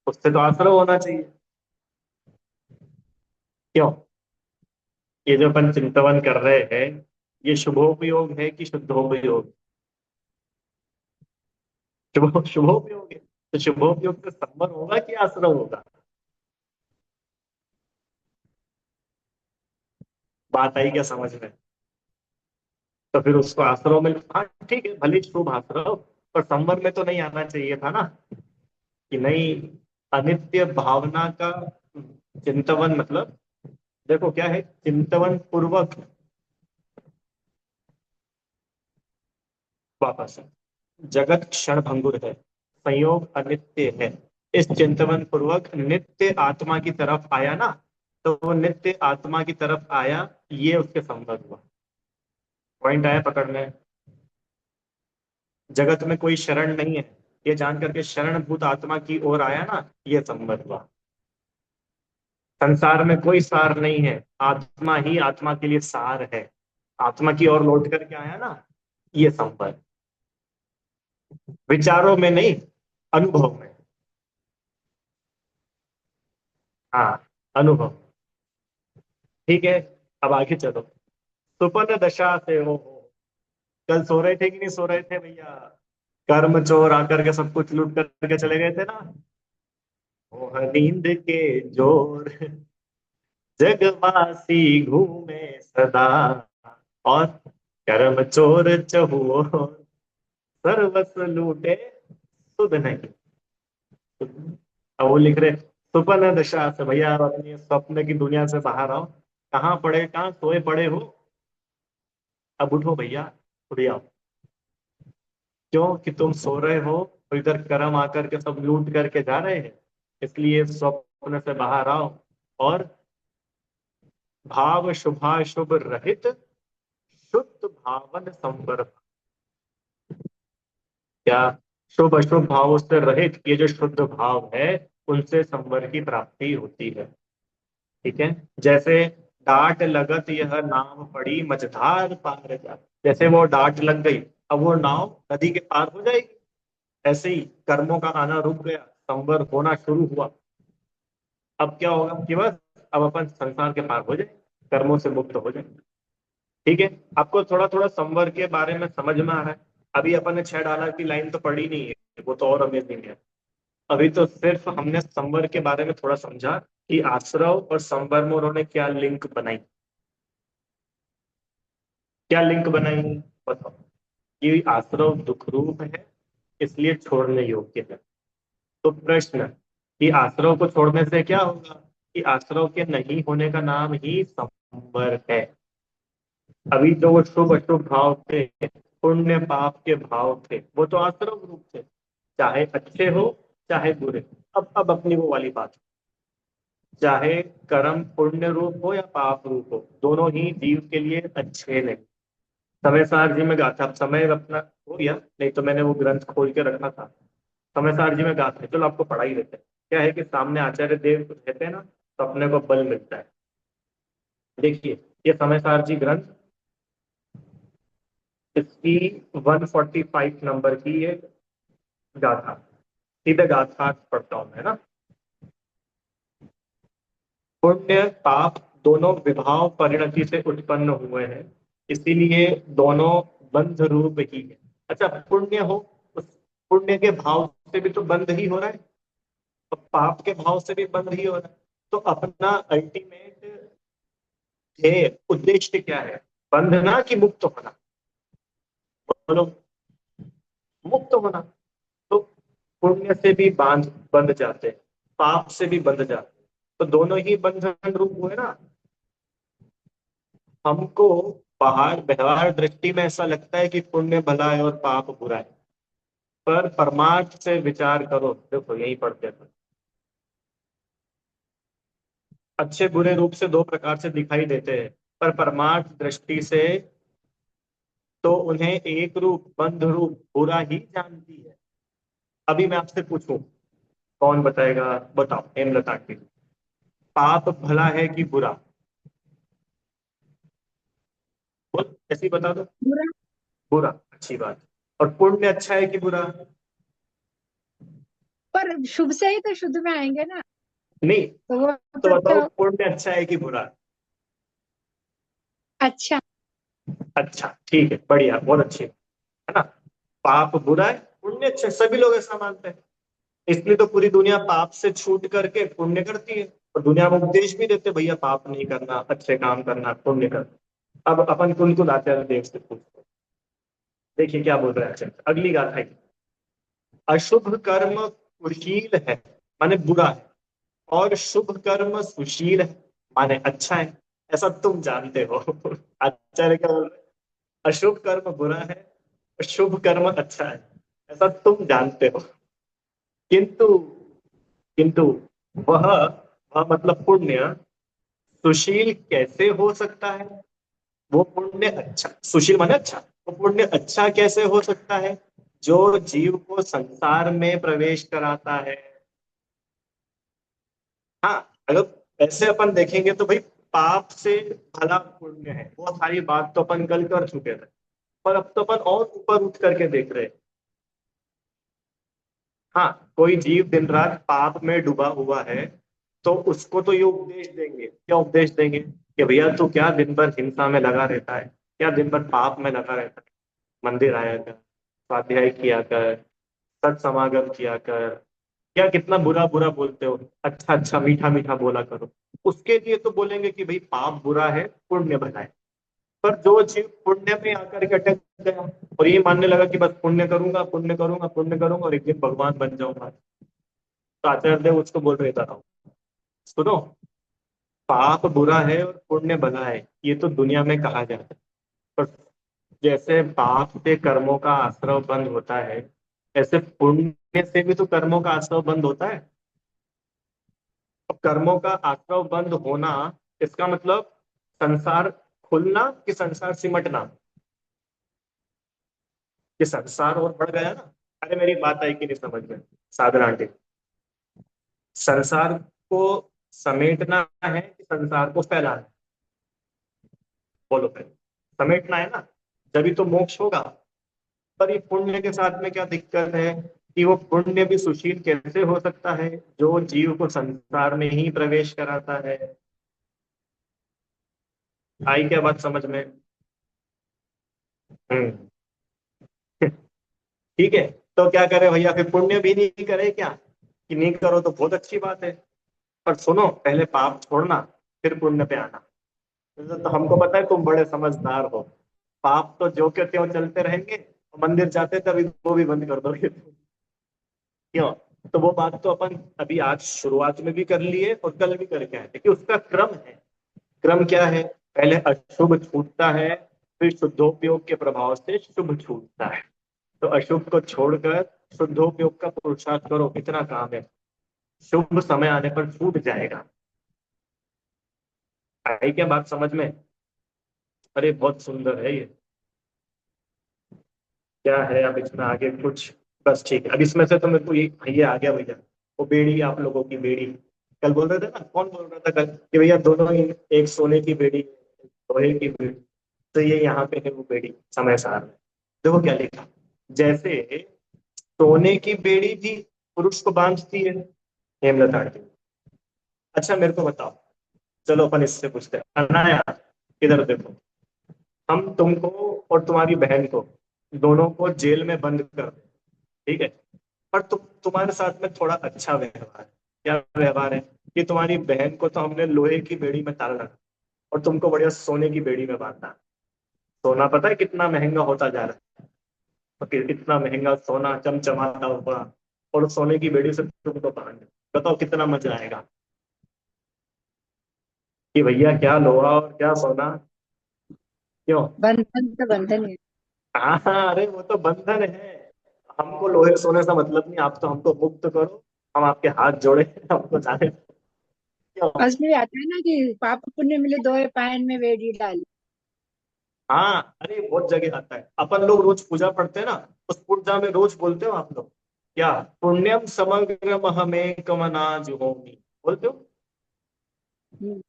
उससे तो आश्रय होना चाहिए। क्यों? ये जो अपन चिंतवन कर रहे हैं, ये शुभोपयोग है कि शुद्धोपयोग? शुभोपयोग है। तो शुभोपयोग से संवर होगा कि आश्रय होगा? बात आई क्या समझ में? तो फिर उसको आश्रय में, हाँ ठीक है, भले शुभ आश्रय, पर संवर में तो नहीं आना चाहिए था ना, कि नहीं। अनित्य भावना का चिंतवन मतलब, देखो क्या है चिंतवन पूर्वक, वापस है, जगत क्षण भंगुर है, संयोग अनित्य है। इस चिंतवन पूर्वक नित्य आत्मा की तरफ आया ना, तो वो नित्य आत्मा की तरफ आया, ये उसके संबंध हुआ। पॉइंट आया पकड़ में? जगत में कोई शरण नहीं है, ये जान करके शरणभूत आत्मा की ओर आया ना, ये संबंध हुआ। संसार में कोई सार नहीं है, आत्मा ही आत्मा के लिए सार है, आत्मा की ओर लौट करके आया ना, ये संबंध। विचारों में नहीं, अनुभव में। हाँ, अनुभव। ठीक है, अब आगे चलो। सुपन दशा से हो, कल सो रहे थे कि नहीं सो रहे थे भैया? कर्म चोर आकर के सब कुछ लूट करके चले गए थे ना। मोह नींद के जोर, जगवासी घूमे सदा, और कर्म चोर चहुओ, सर्वस्व लूटे सुध नहीं। अब वो लिख रहे, सुपन दशा से भैया आप अपनी स्वप्न की दुनिया से बाहर आओ। कहाँ पड़े, कहाँ सोए पड़े हो? अब उठो भैया, उठ जाओ। क्यों? कि तुम सो रहे हो और इधर कर्म आकर के सब लूट करके जा रहे हैं। इसलिए स्वप्न से बाहर आओ, और भाव शुभाशुभ रहित शुद्ध भावन संवर। क्या? शुभ अशुभ भावों से रहित ये जो शुद्ध भाव है, उनसे संवर की प्राप्ति होती है। ठीक है, जैसे डांट लगत यह नाव पड़ी मझधार पार जा, जैसे वो डांट लग गई, अब वो नाव नदी के पार हो जाएगी। ऐसे ही कर्मों का आना रुक गया, संवर होना शुरू हुआ। अब क्या होगा कि बस अब अपन संसार के पार हो जाए, कर्मों से मुक्त हो जाए। ठीक है, आपको थोड़ा थोड़ा संवर के बारे में समझ में आ रहा है? अभी अपन ने 6 डॉलर की लाइन तो पढ़ी नहीं है, वो तो और अमेजिंग है। अभी तो सिर्फ हमने संवर के बारे में थोड़ा समझा कि आश्रव और संवर में उन्होंने क्या लिंक बनाई। क्या लिंक बनाई? बताओ। ये आश्रव दुख रूप है, इसलिए छोड़ने योग्य है। तो प्रश्न कि आश्रव को छोड़ने से क्या होगा, कि आश्रव के नहीं होने का नाम ही संवर है। अभी जो वो शुभ अशुभ भाव थे, पुण्य पाप के भाव थे, वो तो आश्रव रूप थे, चाहे अच्छे हो चाहे बुरे। अब अपनी वो वाली बात, चाहे कर्म पुण्य रूप हो या पाप रूप हो, दोनों ही जीव के लिए अच्छे नहीं। समय सार जी में गाथा, अब समय अपना हो गया, नहीं तो मैंने वो ग्रंथ खोल के रखा था। समय सार जी में गाथा है, चलो आपको पढ़ा ही देते हैं। क्या है कि सामने आचार्य देव कुछ कहते हैं ना, तो अपने को बल मिलता है। देखिए, ये समय सार जी ग्रंथ, इसकी 145 नंबर की ये गाथा, सीधे गाथा पढ़ता हूं मैं ना। पुण्य पाप दोनों विभाव परिणति से उत्पन्न हुए हैं, इसीलिए दोनों बंध रूप ही है। अच्छा, पुण्य हो, उस पुण्य के भाव से भी तो बंध ही हो रहा है, और पाप के भाव से भी बंध ही हो रहा है। तो अपना अल्टीमेट ध्येय उद्देश्य क्या है, बंधना कि मुक्त होना? बोलो, मुक्त होना। तो पुण्य से भी बांध बंध जाते हैं, पाप से भी बंध जाते हैं, तो दोनों ही बंधन रूप हुए ना। हमको बाहर व्यवहार दृष्टि में ऐसा लगता है कि पुण्य भला है और पाप बुरा है, पर परमार्थ से विचार करो, देखो यही पढ़ते हैं, अच्छे बुरे रूप से दो प्रकार से दिखाई देते हैं, पर परमार्थ दृष्टि से तो उन्हें एक रूप बंध रूप बुरा ही जानती है। अभी मैं आपसे पूछूं, कौन बताएगा? बताओ हेमलता आंटी, पाप भला है कि बुरा? बोल, ऐसी बता दो। बुरा। बुरा, अच्छी बात। और पुण्य अच्छा है कि बुरा? पर शुभ से ही तो शुद्ध में आएंगे ना। नहीं, तो वो तो बताओ तो पुण्य अच्छा है कि बुरा? अच्छा। अच्छा, ठीक है, बढ़िया, बहुत अच्छी है ना। पाप बुरा है, पुण्य अच्छा है, सभी लोग ऐसा मानते हैं। इसलिए तो पूरी दुनिया पाप से छूट करके पुण्य करती है, और दुनिया में उपदेश भी देते हैं, भैया पाप नहीं करना, अच्छे काम करना, पुण्य करना। अब अपन कुल आते हैं देव से पूछते हैं। देखिए क्या बोल रहे हैं आचार्य, अगली गाथा है, अशुभ कर्म कुशील है माने बुरा है, और शुभ कर्म सुशील है माने अच्छा है, ऐसा तुम जानते हो। आचार्य क्या बोल रहे हैं? अशुभ कर्म बुरा है, शुभ कर्म अच्छा है, ऐसा तुम जानते हो। किंतु किंतु वह वह मतलब पुण्य सुशील कैसे हो सकता है? वो पुण्य अच्छा, सुशील माने अच्छा, वो पुण्य अच्छा कैसे हो सकता है जो जीव को संसार में प्रवेश कराता है? हाँ, अगर ऐसे अपन देखेंगे तो भाई, पाप से भला पुण्य है, वो सारी बात तो अपन कल कर चुके थे। पर अब तो अपन और ऊपर उठ करके देख रहे हैं। हाँ, कोई जीव दिन रात पाप में डूबा हुआ है, तो उसको तो ये उपदेश देंगे, क्या उपदेश देंगे कि भैया तू क्या दिन भर हिंसा में लगा रहता है, क्या दिन भर पाप में लगा रहता है, मंदिर आया कर, स्वाध्याय किया कर, सत्समागम किया कर, क्या कितना बुरा बुरा बोलते हो, अच्छा अच्छा मीठा मीठा बोला करो। उसके लिए तो बोलेंगे कि भाई पाप बुरा है, पुण्य भला है। पर जो जीव पुण्य में आकर के अटक गया, और ये मानने लगा कि बस पुण्य करूंगा पुण्य करूंगा पुण्य करूंगा और एक दिन भगवान बन जाऊंगा, तो आचार्य देव उसको बोल रहे था, सुनो, पाप बुरा है और पुण्य भला है, ये तो दुनिया में कहा जाता है। पर जैसे पाप से कर्मों का आश्रव बंद होता है, ऐसे पुण्य से भी तो कर्मों का आश्रव बंद होता है। और कर्मों का आश्रव बंद होना, इसका मतलब संसार खुलना कि संसार सिमटना? कि संसार और बढ़ गया ना। अरे मेरी बात आई कि नहीं समझ में, साधना आंटी? संसार को समेटना है कि संसार को फैलाना है? बोलो पहले, समेटना है ना, तभी तो मोक्ष होगा। पर ये पुण्य के साथ में क्या दिक्कत है, कि वो पुण्य भी सुशील कैसे हो सकता है जो जीव को संसार में ही प्रवेश कराता है? आई क्या बात समझ में? हम्म। ठीक है, तो क्या करे भैया, फिर पुण्य भी नहीं करे क्या? कि नहीं करो तो बहुत अच्छी बात है, पर सुनो, पहले पाप छोड़ना, फिर पुण्य पे आना। तो हमको पता है तुम बड़े समझदार हो, पाप तो जो के त्यों चलते रहेंगे, मंदिर जाते तभी वो भी बंद कर दोगे तुम। क्यों? तो वो बात तो अपन अभी आज शुरुआत में भी कर लिए और कल भी करके आए थे कि उसका क्रम है। क्रम क्या है? पहले अशुभ छूटता है, फिर शुद्धोपयोग के प्रभाव से शुभ छूटता है। तो अशुभ को छोड़कर शुद्धोपयोग का पुरुषार्थ करो, इतना काम है। शुभ समय आने पर छूट जाएगा। आई क्या बात समझ में? अरे बहुत सुंदर है ये। क्या है अब इसमें आगे कुछ? बस ठीक है, अब इसमें से तो मेरे को ये आ गया भैया। वो बेड़ी, आप लोगों की बेड़ी। कल बोल रहे थे ना, कौन बोल रहा था कल कि भैया दोनों ही, एक सोने की बेड़ी, लोहे की बेड़ी। तो ये यहाँ पे है वो बेड़ी समय सार में। देखो क्या लिखा। जैसे सोने की बेड़ी भी पुरुष को बांधती है, हेमलता आंटी। अच्छा मेरे को बताओ, चलो अपन इससे पूछते हैं। अनाया, इधर देखो। हम तुमको और तुम्हारी बहन को, दोनों को जेल में बंद कर दें, ठीक है? पर तुम्हारे साथ में थोड़ा अच्छा व्यवहार है। क्या व्यवहार है? कि तुम्हारी बहन को तो हमने लोहे की बेड़ी में डाल रखा और तुमको बढ़िया सोने की बेड़ी में बांधा। सोना पता है कितना महंगा होता जा रहा है? तो इतना महंगा सोना चमचमाता हुआ, और सोने की बेड़ी से तुमको बांध। बताओ कितना मजा आएगा कि भैया क्या लोहा और क्या सोना। क्यों? बंधन तो बंधन है। हाँ हाँ, अरे वो तो बंधन है। हमको लोहे सोने से मतलब नहीं, आप तो हमको मुक्त करो। हम आपके हाथ जोड़े हमको जाने दो। क्यों? उसमें भी आता है ना कि पाप पुण्य मिले दोए पायन में बेड़ी डाली। हाँ, अरे बहुत जगह आता है। अपन लोग रोज पूजा पढ़ते हैं ना, उस पूजा में रोज बोलते हो आप लोग क्या? पुण्यम समग्र हमें कमना जुहोमी, बोलते हो? हम्म।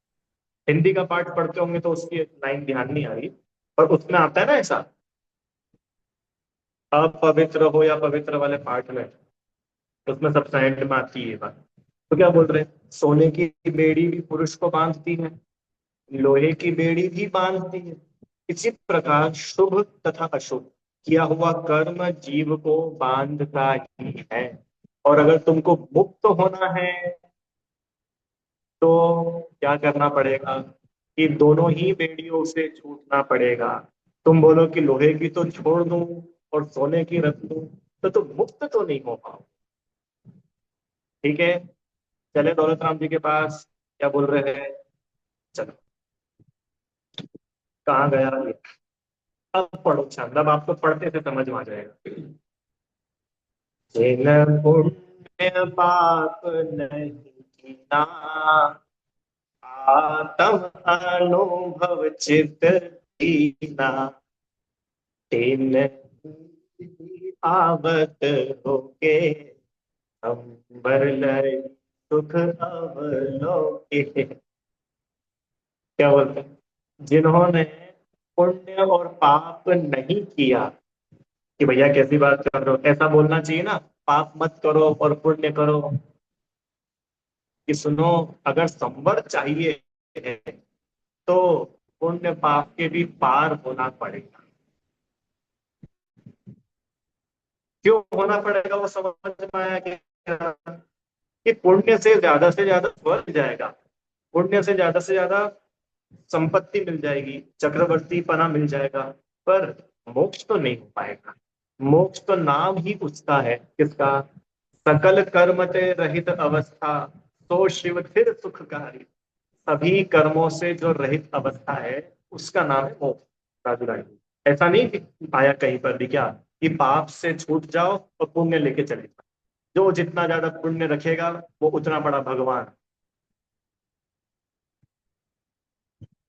हिंदी का पाठ पढ़ते होंगे तो उसकी लाइन ध्यान नहीं आ रही, पर उसमें आता है ना ऐसा, अपवित्र हो या पवित्र वाले पाठ में, उसमें सब साइड में आती है ये बात। तो क्या बोल रहे हैं? सोने की बेड़ी भी पुरुष को बांधती है, लोहे की बेड़ी भी बांधती है। इसी प्रकार शुभ तथा अशुभ किया हुआ कर्म जीव को बांधता ही है। और अगर तुमको मुक्त होना है तो क्या करना पड़ेगा? कि दोनों ही बेड़ियों से छूटना पड़ेगा। तुम बोलो कि लोहे की तो छोड़ दूं और सोने की रख दूं, तो तुम मुक्त तो नहीं हो पाओ। ठीक है, चले दौलत राम जी के पास। क्या बोल रहे हैं? चलो, कहाँ गया ये? अब पढ़ो छंद, अब आपको पढ़ते थे समझ में आ जाएगा। जिन पुण्य पाप नहीं किया, आत्म अनुभव चित दीना, तिन आवत होके अंबर लय सुख अवलोके। क्या बोलते हैं? जिन्होंने पुण्य और पाप नहीं किया। कि भैया कैसी बात कर रहे हो, ऐसा बोलना चाहिए ना, पाप मत करो और पुण्य करो। कि सुनो, अगर संवर चाहिए है तो पुण्य पाप के भी पार होना पड़ेगा। क्यों होना पड़ेगा वो समझ में आया क्या? कि पुण्य से ज्यादा स्वर्ग जाएगा, पुण्य से ज्यादा संपत्ति मिल जाएगी, चक्रवर्ती पना मिल जाएगा, पर मोक्ष तो नहीं हो पाएगा। मोक्ष तो नाम ही उसका है, किसका? सकल कर्म ते रहित अवस्था, तो शिव फिर सुखकारी। सभी कर्मों से जो रहित अवस्था है उसका नाम है मोक्ष। राजू रानी, ऐसा नहीं आया कहीं पर भी क्या कि पाप से छूट जाओ और पुण्य लेके चले जाओ? जो जितना ज्यादा पुण्य रखेगा वो उतना बड़ा भगवान।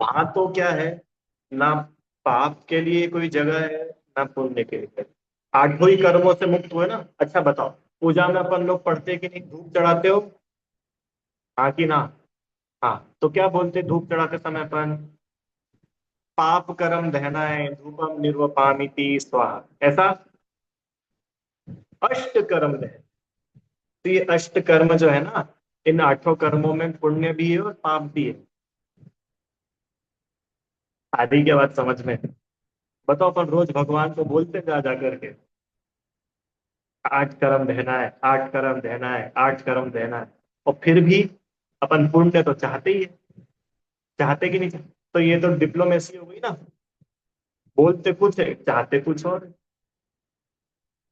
वहां तो क्या है, ना पाप के लिए कोई जगह है, ना पुण्य के लिए। आठों ही कर्मों से मुक्त हुए ना। अच्छा बताओ, पूजा में अपन लोग पढ़ते कि नहीं, धूप चढ़ाते हो? हाँ कि ना? हाँ, तो क्या बोलते धूप चढ़ाते समय अपन? पाप कर्म दहनाए धूपम निर्वपामिति स्वाहा, ऐसा अष्ट कर्म दहन। तो ये अष्ट कर्म जो है ना, इन आठों कर्मों में पुण्य भी है और पाप भी है। आदि क्या बात समझ में? बताओ, अपन रोज भगवान को बोलते जा जा करके, आठ कर्म देना है, आठ कर्म देना है, आठ कर्म देना है, और फिर भी अपन पुण्य तो चाहते ही है। चाहते कि नहीं चाहते? तो ये तो डिप्लोमेसी हो गई ना, बोलते कुछ है चाहते कुछ और।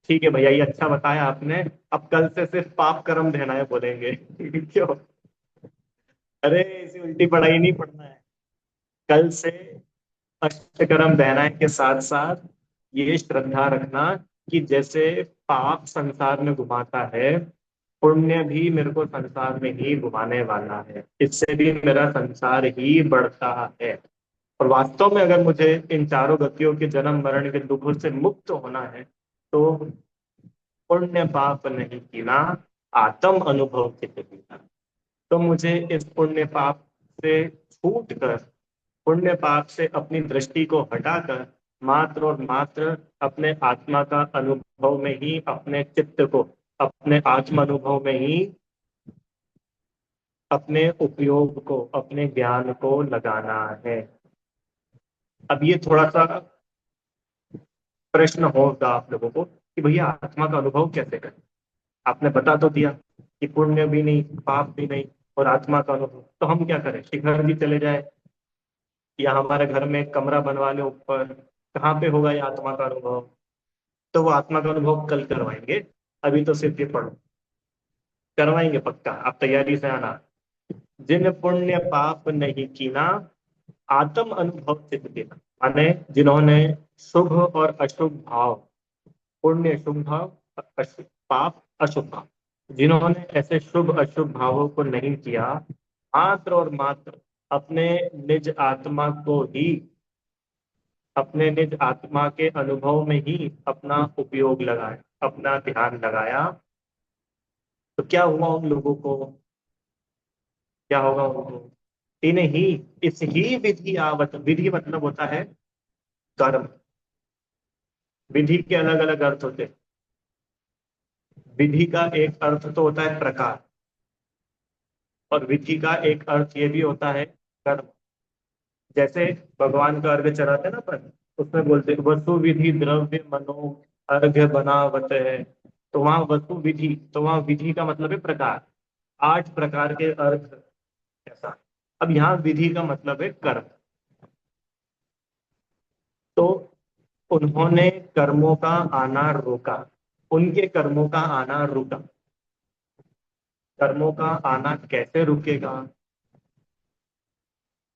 ठीक है भैया, ये अच्छा बताया आपने। अब कल से सिर्फ पाप कर्म देना है बोलेंगे। क्यों? अरे इसी उल्टी पढ़ाई नहीं पढ़ना है कल से। अष्टकर्म बहनाई के साथ साथ ये श्रद्धा रखना कि जैसे पाप संसार में घुमाता है, पुण्य भी मेरे को संसार में ही घुमाने वाला है, इससे भी मेरा संसार ही बढ़ता है। और वास्तव में अगर मुझे इन चारों गतियों के जन्म मरण के दुखों से मुक्त होना है, तो पुण्य पाप नहीं कीना, आत्म अनुभव के जीना। तो मुझे इस पुण्य पाप से छूट कर, पुण्य पाप से अपनी दृष्टि को हटाकर मात्र और मात्र अपने आत्मा का अनुभव में ही, अपने चित्त को अपने आत्म अनुभव में ही, अपने उपयोग को, अपने ज्ञान को लगाना है। अब ये थोड़ा सा प्रश्न होगा आप लोगों को कि भैया आत्मा का अनुभव कैसे करें। आपने बता तो दिया कि पुण्य भी नहीं, पाप भी नहीं, और आत्मा का अनुभव, तो हम क्या करें? शिखर भी चले जाए या हमारे घर में एक कमरा बनवा ले ऊपर, कहाँ पे होगा ये आत्मा का अनुभव? तो वो आत्मा का अनुभव कल करवाएंगे, अभी तो सिर्फ ये पढ़ो। करवाएंगे पक्का, आप तैयारी से आना। जिन पुण्य पाप नहीं कीना, आत्म अनुभव सिद्ध देना। माने जिन्होंने शुभ और अशुभ भाव, पुण्य शुभ भाव, अशुभ पाप अशुभ भाव, जिन्होंने ऐसे शुभ अशुभ भावों को नहीं किया, मात्र और मात्र अपने निज आत्मा को ही, अपने निज आत्मा के अनुभव में ही अपना उपयोग लगाया, अपना ध्यान लगाया, तो क्या हुआ उन लोगों को? क्या होगा उनको? इन्हें ही, इस ही विधि आवत, विधि मतलब होता है कर्म। विधि के अलग अलग अर्थ होते हैं। विधि का एक अर्थ तो होता है प्रकार, और विधि का एक अर्थ ये भी होता है कर्म। जैसे भगवान का अर्घ्य चढ़ाते हैं ना अपन, उसमें बोलते हैं वसु विधि द्रव्य मनो अर्घ्य बनावत है। तो वहां वसु विधि, तो वहां विधि का मतलब है प्रकार, 8 प्रकार के अर्घ, ऐसा। अब यहाँ विधि का मतलब है कर्म। तो उन्होंने कर्मों का आना रोका, उनके कर्मों का आना रुका। कर्मों का आना कैसे रुकेगा?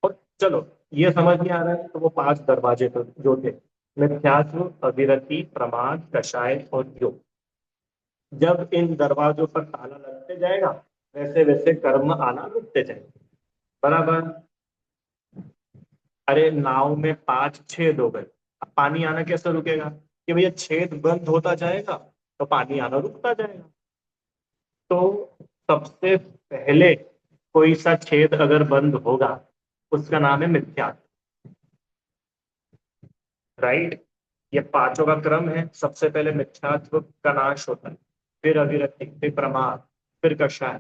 और चलो, ये समझ नहीं आ रहा है तो वो 5 दरवाजे तो जो थे, मिथ्यात्व, अविरति, प्रमाद, कषाय और योग, जब इन दरवाजों पर ताला लगते जाएगा, वैसे वैसे कर्म आना रुकते जाएंगे। बराबर। अरे नाव में 5 छेद हो गए, अब पानी आना कैसे रुकेगा? कि भैया छेद बंद होता जाएगा तो पानी आना रुकता जाएगा। तो सबसे पहले कोई सा छेद अगर बंद होगा, उसका नाम है मिथ्या। राइट? ये पांचों का क्रम है। सबसे पहले मिथ्यात्व का नाश होता है, फिर अविरति, फिर प्रमाद, फिर कषाय,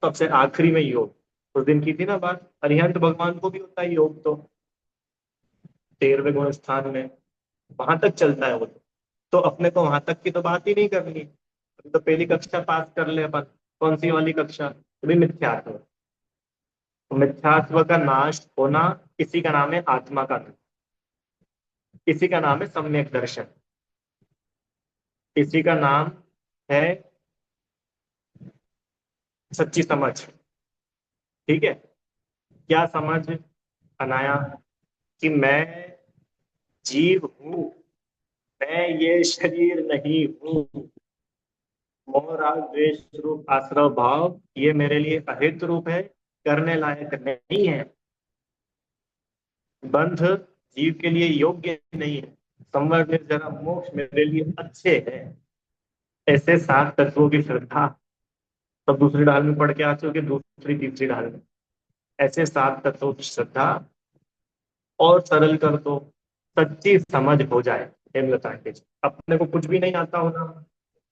सबसे आखिरी में योग। उस दिन की थी ना बात, अरिहंत भगवान को भी होता है योग, तो 13वें गुण स्थान में, वहां तक चलता है वो। तो अपने को वहां तक की तो बात ही नहीं करनी। अभी तो पहली कक्षा पास कर ले अपन। कौन सी वाली कक्षा? तो भी मिथ्यात्व। तो मिथ्यात्व का नाश होना, इसी का नाम है आत्मा का नाश, इसी का नाम है सम्यक दर्शन, इसी का नाम है सच्ची समझ। ठीक है? क्या समझ अनाया? कि मैं जीव हूं, मैं ये शरीर नहीं हूं। मोह राग द्वेष रूप आश्रव भाव, ये मेरे लिए अहित रूप है, करने लायक नहीं है। बंध जीव के लिए योग्य नहीं है, संवर निर्जरा मोक्ष मेरे लिए अच्छे है। ऐसे 7 तत्वों की श्रद्धा, सब दूसरी ढाल में पढ़ के आ चुके, दूसरी तीसरी ढाल में। ऐसे 7 तत्वों की श्रद्धा और सरल कर दो, सच्ची समझ हो जाए। हेमलता जी, अपने को कुछ भी नहीं आता होना,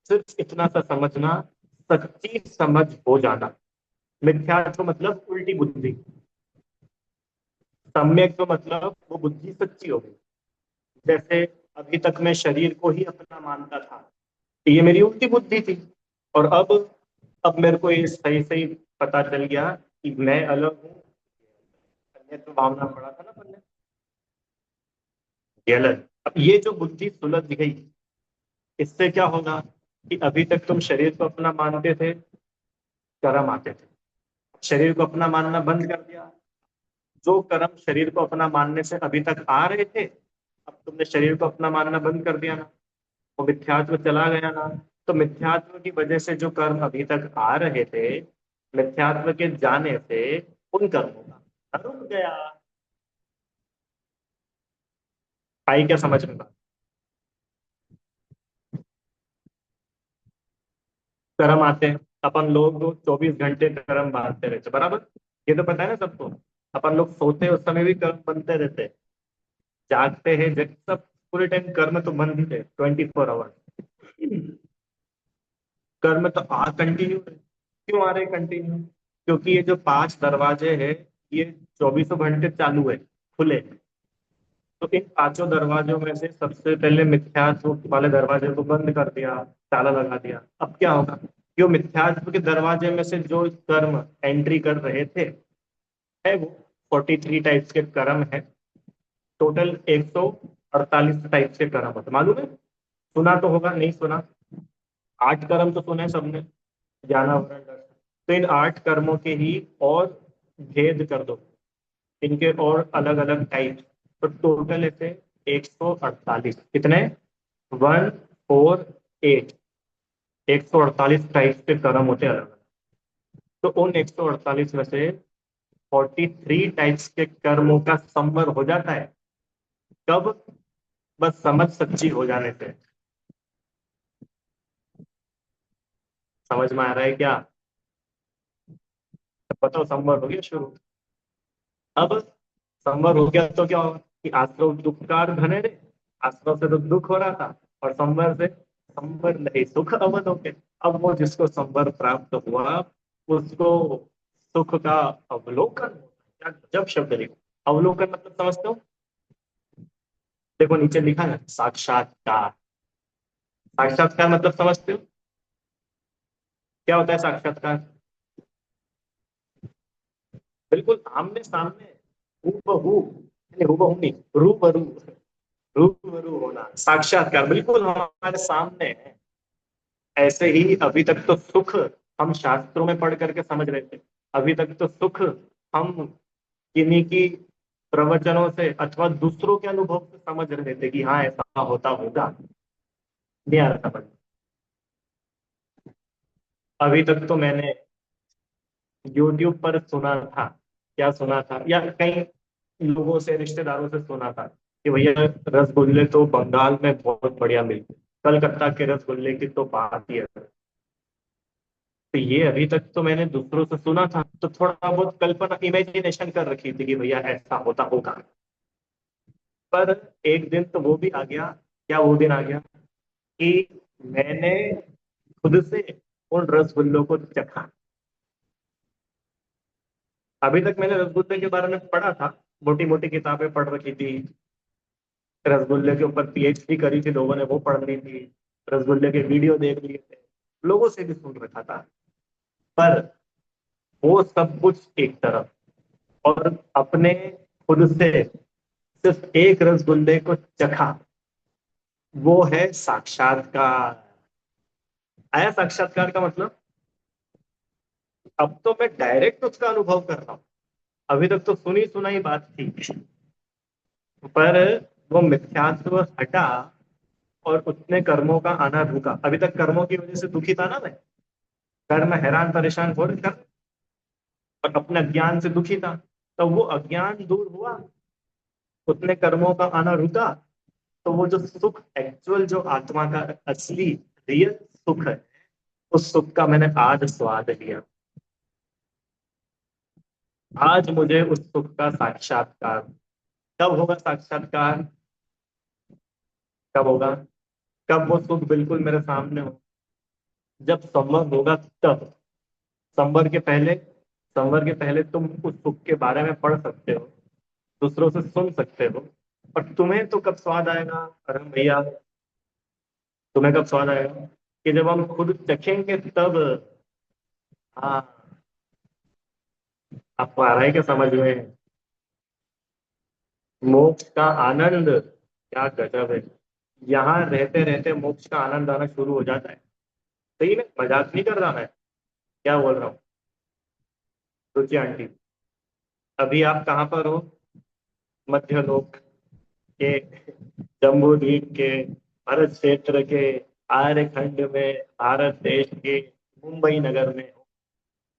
सिर्फ इतना सा समझना, सच्ची समझ हो जाना। मिथ्यात्व मतलब उल्टी बुद्धि, सम्यक तो मतलब वो बुद्धि सच्ची हो गई। जैसे अभी तक मैं शरीर को ही अपना मानता था, तो ये मेरी उल्टी बुद्धि थी। और अब मेरे को ये सही सही पता चल गया कि मैं अलग हूँ। अन्यत्व भावना पड़ा था ना पहले, ये अलग। अब ये जो बुद्धि सुलझ गई, इससे क्या होगा कि अभी तक तुम शरीर को अपना मानते थे, कर्म आते थे। शरीर को अपना मानना बंद कर दिया, जो कर्म शरीर को अपना मानने से अभी तक आ रहे थे, अब तुमने शरीर को अपना मानना बंद कर दिया ना, वो मिथ्यात्व चला गया ना। तो मिथ्यात्व की वजह से जो कर्म अभी तक आ रहे थे, मिथ्यात्व के जाने से उन कर्मों का रुक गया। आई क्या समझ में बात? कर्म आते हैं, अपन लोग 24 घंटे कर्म बांधते रहते, बराबर। ये तो पता है ना सबको। अपन लोग सोते हैं, उस समय भी कर्म बनते रहते हैं। जागते हैं, जब सब पूरे टाइम कर्म तो बंद ही थे, 24 आवर। कर्म तो आ कंटिन्यू, क्यों आ रहे कंटिन्यू? क्योंकि ये जो 5 दरवाजे हैं, ये 24 घंटे चालू है, खुले हैं। तो इन 5 दरवाजों में से सबसे पहले मिथ्यात्व वाले दरवाजे को बंद कर दिया, ताला लगा दिया। अब क्या होगा? जो मिथ्यात्व के दरवाजे में से जो कर्म एंट्री कर रहे थे, है वो 43 टाइप्स के कर्म है। टोटल 148 टाइप्स के कर्म होते, मालूम है? सुना तो होगा, नहीं सुना? 8 कर्म तो सुने सबने, ज्ञान वरण दर्शन। तो इन 8 कर्मों के ही और भेद कर दो, इनके और अलग अलग टाइप। तो टोटल ऐसे 148, कितने? 148, 148 टाइप के कर्म होते हैं अलग अलग। तो उन 148 में से 43 टाइप्स के कर्मों का संवर हो जाता है। कब? बस समझ सच्ची हो जाने से। समझ में आ रहा है क्या? बताओ, संवर हो गया शुरू। अब संवर हो गया तो क्या होगा कि आश्रव दुखकार घने रे, आश्रव से तो दुख हो रहा था, और संवर से संवर नहीं, सुख अवध हो गए। अब वो जिसको संवर प्राप्त हुआ, उसको सुख का अवलोकन होता है। क्या जब शब्द लिखो, अवलोकन मतलब समझते हो? देखो नीचे लिखा है ना, साक्षात्कार। साक्षात्कार मतलब समझते हो? क्या होता है साक्षात्कार? बिल्कुल आमने सामने, हूबहू, नहीं हूबहू नहीं, रूबरू, रूबरू होना। साक्षात्कार बिल्कुल हमारे सामने है। ऐसे ही अभी तक तो सुख हम शास्त्रों में पढ़ करके समझ रहे थे। अभी तक तो सुख हम किन्हीं की प्रवचनों से अथवा दूसरों के अनुभव से समझ रहे थे कि हाँ ऐसा होता होगा। नहीं आ रहा समझ। अभी तक तो मैंने यूट्यूब पर सुना था, क्या सुना था, या कई लोगों से, रिश्तेदारों से सुना था कि भैया रसगुल्ले तो बंगाल में बहुत बढ़िया मिलते हैं। कलकत्ता के रसगुल्ले की तो बात ही है। तो ये अभी तक तो मैंने दूसरों से सुना था, तो थोड़ा बहुत कल्पना, इमेजिनेशन कर रखी थी कि भैया ऐसा होता होगा। पर एक दिन तो वो भी आ गया। क्या वो दिन आ गया कि मैंने खुद से उन रसगुल्लों को चखा। अभी तक मैंने रसगुल्ले के बारे में पढ़ा था, मोटी मोटी किताबें पढ़ रखी थी। रसगुल्ले के ऊपर पीएचडी करी थी लोगों ने, वो पढ़ ली थी। रसगुल्ले के वीडियो देख लिए थे, लोगों से भी सुन रखा था। पर वो सब कुछ एक तरफ, और अपने खुद से सिर्फ एक रसगुल्ले को चखा, वो है साक्षात्कार। आया साक्षात्कार का मतलब? अब तो मैं डायरेक्ट उसका अनुभव कर रहा हूँ। अभी तक तो सुनी सुनाई बात थी, पर वो मिथ्यात्व हटा और उतने कर्मों का आना रुका। अभी तक कर्मों की वजह से दुखी था ना मैं, कर्म हैरान परेशान हो रखा, और अपने अज्ञान से दुखी था। तो वो अज्ञान दूर हुआ, उतने कर्मों का आना रुका। तो वो जो सुख, एक्चुअल जो आत्मा का असली रियल सुख है, उस सुख का मैंने आज स्वाद लिया। आज मुझे उस सुख का साक्षात्कार। कब होगा साक्षात्कार? कब होगा? कब वो सुख बिल्कुल मेरे सामने हो? जब संभव होगा तब। संवर के पहले, संवर के पहले तुम उस सुख के बारे में पढ़ सकते हो, दूसरों से सुन सकते हो। और तुम्हें तो कब स्वाद आएगा? अरे भैया, तुम्हें कब स्वाद आएगा? कि जब हम खुद चखेंगे तब। हाँ, आपको आ रहा है क्या समझ में? मोक्ष का आनंद क्या गजब है। यहाँ रहते रहते मोक्ष का आनंद आना शुरू हो जाता है। सही में मजाक नहीं कर रहा मैं, क्या बोल रहा हूँ। रुचि आंटी, अभी आप कहाँ पर हो? मध्य लोक के, जम्बू द्वीप के, भारत क्षेत्र के, आर्य खंड में, भारत देश के मुंबई नगर में हो।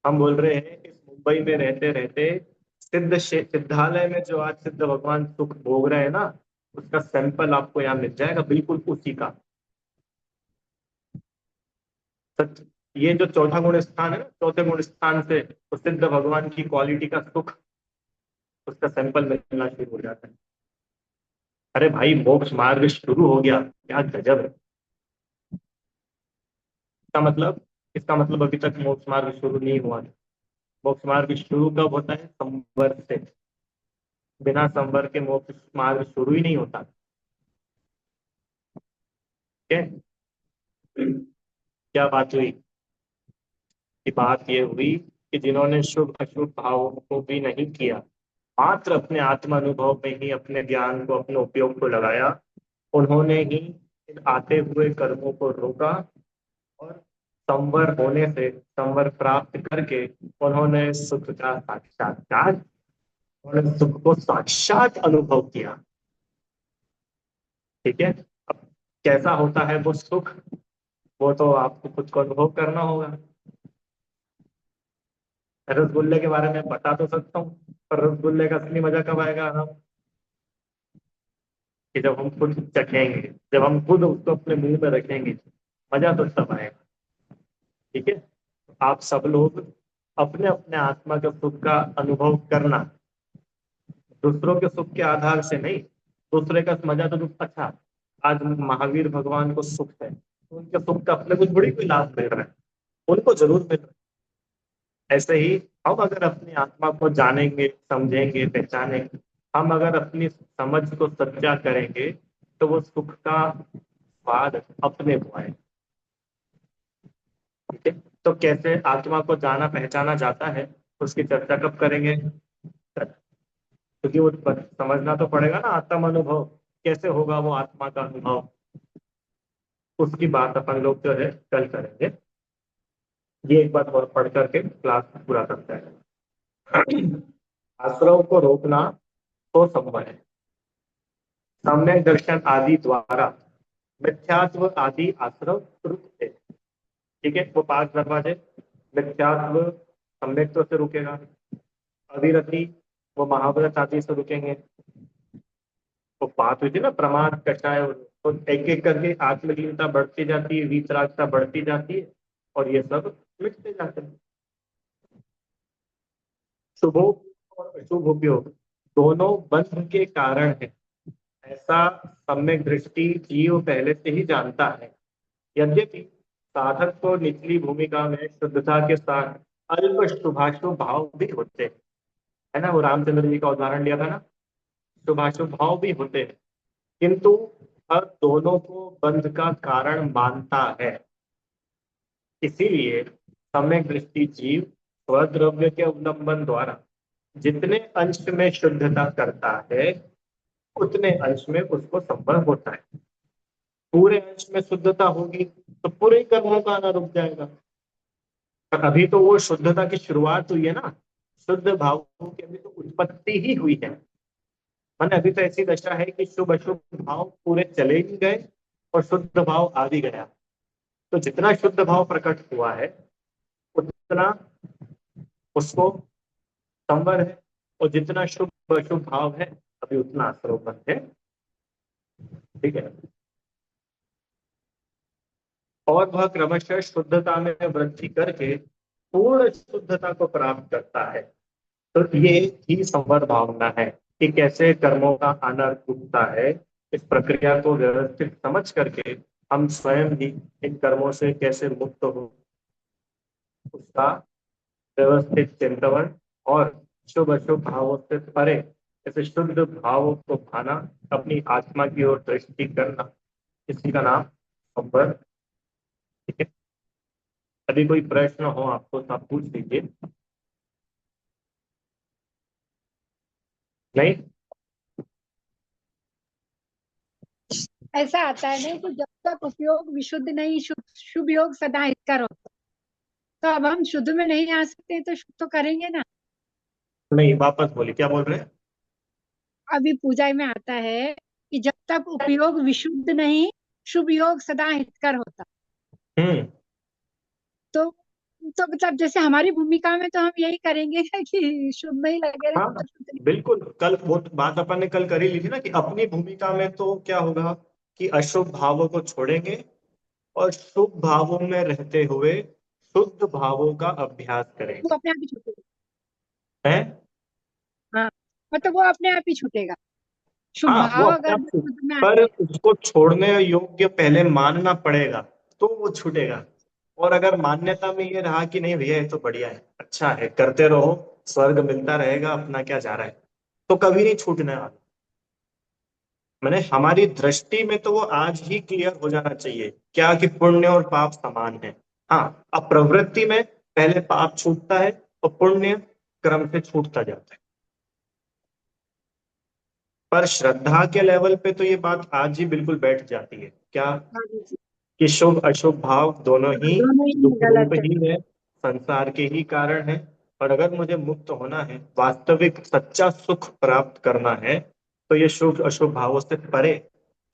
हम बोल रहे हैं इस मुंबई में रहते रहते सिद्धालय में जो आज सिद्ध भगवान सुख भोग रहे हैं ना, उसका सैंपल आपको यहाँ मिल जाएगा, बिल्कुल उसी का। सच। ये जो चौथा गुण स्थान है ना, चौथे गुण स्थान से उस सिद्ध भगवान की क्वालिटी का सुख, उसका सैंपल मिलना शुरू हो जाता है। अरे भाई मोक्ष मार्ग शुरू हो गया, क्या गजब है। इसका मतलब अभी तक मोक्ष मार्ग शुरू नहीं हुआ है। मोक्ष मार्ग शुरू कब होता है? संवर से। बिना संवर के मोक्ष मार्ग शुरू ही नहीं होता। ठीक है। क्या बात हुई कि बात ये हुई कि जिन्होंने शुभ अशुभ भावों को भी नहीं किया, मात्र अपने आत्म अनुभव में ही अपने ज्ञान को, अपने उपयोग को लगाया, उन्होंने ही इन आते हुए कर्मों को रोका, और संवर होने से, संवर प्राप्त करके उन्होंने सुख का साक्षात्कार, उन्होंने सुख को साक्षात अनुभव किया। ठीक है। अब कैसा होता है वो सुख, वो तो आपको खुद को अनुभव करना होगा। रसगुल्ले के बारे में बता तो सकता हूँ, पर रसगुल्ले का असली मजा कब आएगा ना, कि जब हम खुद चखेंगे, जब हम खुद उसको अपने मुंह में रखेंगे, मजा तो तब आएगा। ठीक है। आप सब लोग अपने अपने आत्मा के सुख का अनुभव करना, दूसरों के सुख के आधार से नहीं। दूसरे का मजा तो अच्छा, आज महावीर भगवान को सुख है, तो उनके सुख का अपने को थोड़ी कोई लाभ मिल रहा है, उनको जरूर मिल रहा है। ऐसे ही हम अगर अपनी आत्मा को जानेंगे, समझेंगे, पहचानेंगे, हम अगर अपनी समझ को सच्चा करेंगे, तो वो सुख का स्वाद अपने को आए। ठीक है। तो कैसे आत्मा को जाना पहचाना जाता है, उसकी चर्चा कब करेंगे? क्योंकि वो समझना तो पड़ेगा ना, आत्म अनुभव कैसे होगा, वो आत्मा का अनुभव, उसकी बात अपन लोग जो है कल करेंगे। ये एक बात और पढ़ करके क्लास पूरा करते हैं। आश्रव को रोकना तो संभव है, सम्यक दर्शन आदि द्वारा मिथ्यात्व आदि आश्रव रुकते। ठीक है। वो 5 दरवाजे, मिथ्यात्व सम्यक्त्व से रुकेगा, अविरति वो महाव्रत आदि से रुकेंगे। तो बात हुई थी ना प्रमाद कषाय, तो एक एक करके आत्मलीनता बढ़ती जाती है, वीतरागता बढ़ती जाती है, और ये सब मिटते जाते हैं। शुभो और अशुभ उपयोग दोनों बंध के कारण है, ऐसा सम्यक दृष्टि जीव पहले से ही जानता है। यद्यपि साधक को निचली भूमिका में शुद्धता के साथ अल्प शुभाशुभ भाव भी होते हैं, है ना, वो रामचंद्र जी का उदाहरण लिया था ना, शुभाशुभ भाव भी होते हैं, किंतु हर दोनों को बंध का कारण मानता है। इसीलिए सम्यक दृष्टि जीव स्वद्रव्य के अवलंबन द्वारा जितने अंश में शुद्धता करता है, उतने अंश में उसको संभव होता है। पूरे अंश में शुद्धता होगी तो पूरे कर्मों का आना रुक जाएगा। पर अभी तो वो शुद्धता की शुरुआत हुई है ना, शुद्ध भावों की अभी तो उत्पत्ति ही हुई है। मैंने अभी तो ऐसी दशा है कि शुभ अशुभ भाव पूरे चले ही गए और शुद्ध भाव आ भी गया। तो जितना शुद्ध भाव प्रकट हुआ है, उतना उसको संवर है, और जितना शुभ अशुभ भाव है, अभी उतना आश्रव है। ठीक है। और वह क्रमशः शुद्धता में वृद्धि करके पूर्ण शुद्धता को प्राप्त करता है। तो ये ही संवर भावना है कि कैसे कर्मों का आना रुकता है। इस प्रक्रिया को व्यवस्थित समझ करके हम स्वयं भी इन कर्मों से कैसे मुक्त हो, उसका व्यवस्थित चिंतन, और शुभ अशुभ भावों से परे ऐसे शुद्ध भावों को पाना, अपनी आत्मा की ओर दृष्टि करना, इसी का नाम संवर। ठीक है। यदि कोई प्रश्न हो आपको तो आप पूछ लीजिए। नहीं। ऐसा आता है ना कि जब तक उपयोग विशुद्ध नहीं, शुभ शुभ योग सदा हितकर होता। तो अब हम शुद्ध में नहीं आ सकते तो शुभ तो करेंगे ना। नहीं, वापस बोली, क्या बोल रहे हैं? अभी पूजा में आता है कि जब तक उपयोग विशुद्ध नहीं, शुभ योग सदा हितकर होता। हम्म। तो तो मतलब जैसे हमारी भूमिका में तो हम यही करेंगे ना कि शुभ में ही लगे रहे हाँ, तो शुद्ध नहीं। बिल्कुल। कल वो बात अपन ने कल कर ही ली थी ना कि अपनी भूमिका में तो क्या होगा कि अशुभ भावों को छोड़ेंगे और शुभ भावों में रहते हुए शुद्ध भावों का अभ्यास वो करेंगे। अपने आप ही छूटेगा। हैं? हाँ, मतलब वो अपने आप ही छूटेगा। शुभ हाँ, वो भाव अपने अगर आप शुद्ध में आ पर गए। उसको छोड़ने योग्य पहले मानना पड़ेगा, तो वो छूटेगा। और अगर मान्यता में ये रहा कि नहीं भैया ये तो बढ़िया है, अच्छा है, करते रहो, स्वर्ग मिलता रहेगा, अपना क्या जा रहा है, तो कभी नहीं छूटने वाला। मैंने हमारी दृष्टि में तो वो आज ही क्लियर हो जाना चाहिए क्या कि पुण्य और पाप समान है। हाँ, अब प्रवृत्ति में पहले पाप छूटता है और पुण्य क्रम से छूटता जाता है। पर श्रद्धा के लेवल पे तो ये बात आज ही बिल्कुल बैठ जाती है क्या हाँ जी। कि शुभ अशुभ भाव दोनों ही दोनों ही दुख रूप गलत है। ही है, संसार के ही कारण है। और अगर मुझे मुक्त होना है, वास्तविक सच्चा सुख प्राप्त करना है, तो ये शुभ अशुभ भावों से परे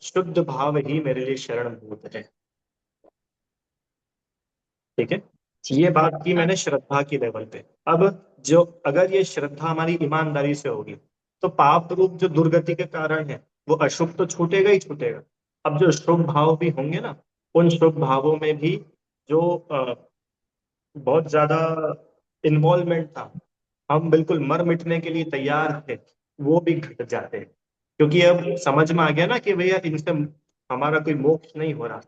शुद्ध भाव ही मेरे लिए शरणभूत है। ठीक है, ठीक ये है। बात की हाँ। मैंने श्रद्धा की लेवल पे। अब जो अगर ये श्रद्धा हमारी ईमानदारी से होगी, तो पाप रूप जो दुर्गति के कारण है वो अशुभ तो छूटेगा ही छूटेगा। अब जो शुभ भाव भी होंगे ना, उन शुभ भावों में भी जो बहुत ज्यादा इन्वॉल्वमेंट था, हम बिल्कुल मर मिटने के लिए तैयार थे, वो भी घट जाते हैं। क्योंकि अब समझ में आ गया ना कि भैया इनसे हमारा कोई मोक्ष नहीं हो रहा।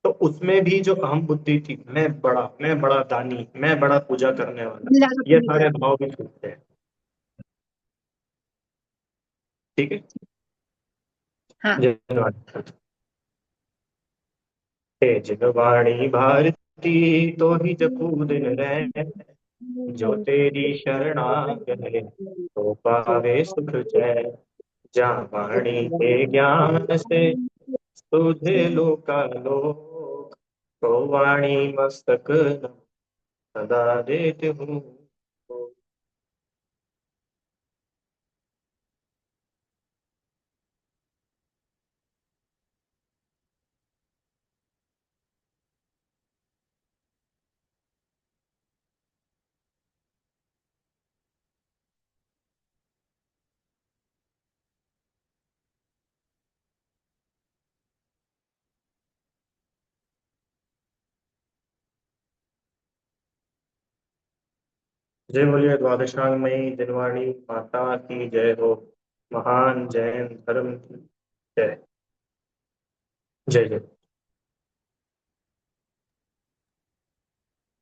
तो उसमें भी जो अहम बुद्धि थी, मैं बड़ा दानी, मैं बड़ा पूजा करने वाला, ज्यादा ये पूरी सारे तरह। भाव भी छूटते हैं। ठीक है। हाँ। धन्यवाद। हे जगवाणी भारती, तो ही जपू दिन रैन, जो तेरी शरणागत है तो पावे सुख चैन। जहाँ वाणी के ज्ञान से तुझे लोकालोक, तो वाणी मस्तक सदा देते हूँ। जय बोलिए द्वादशांगमयी दिनवाणी माता की जय हो। महान जैन धर्म की जय। जय जय।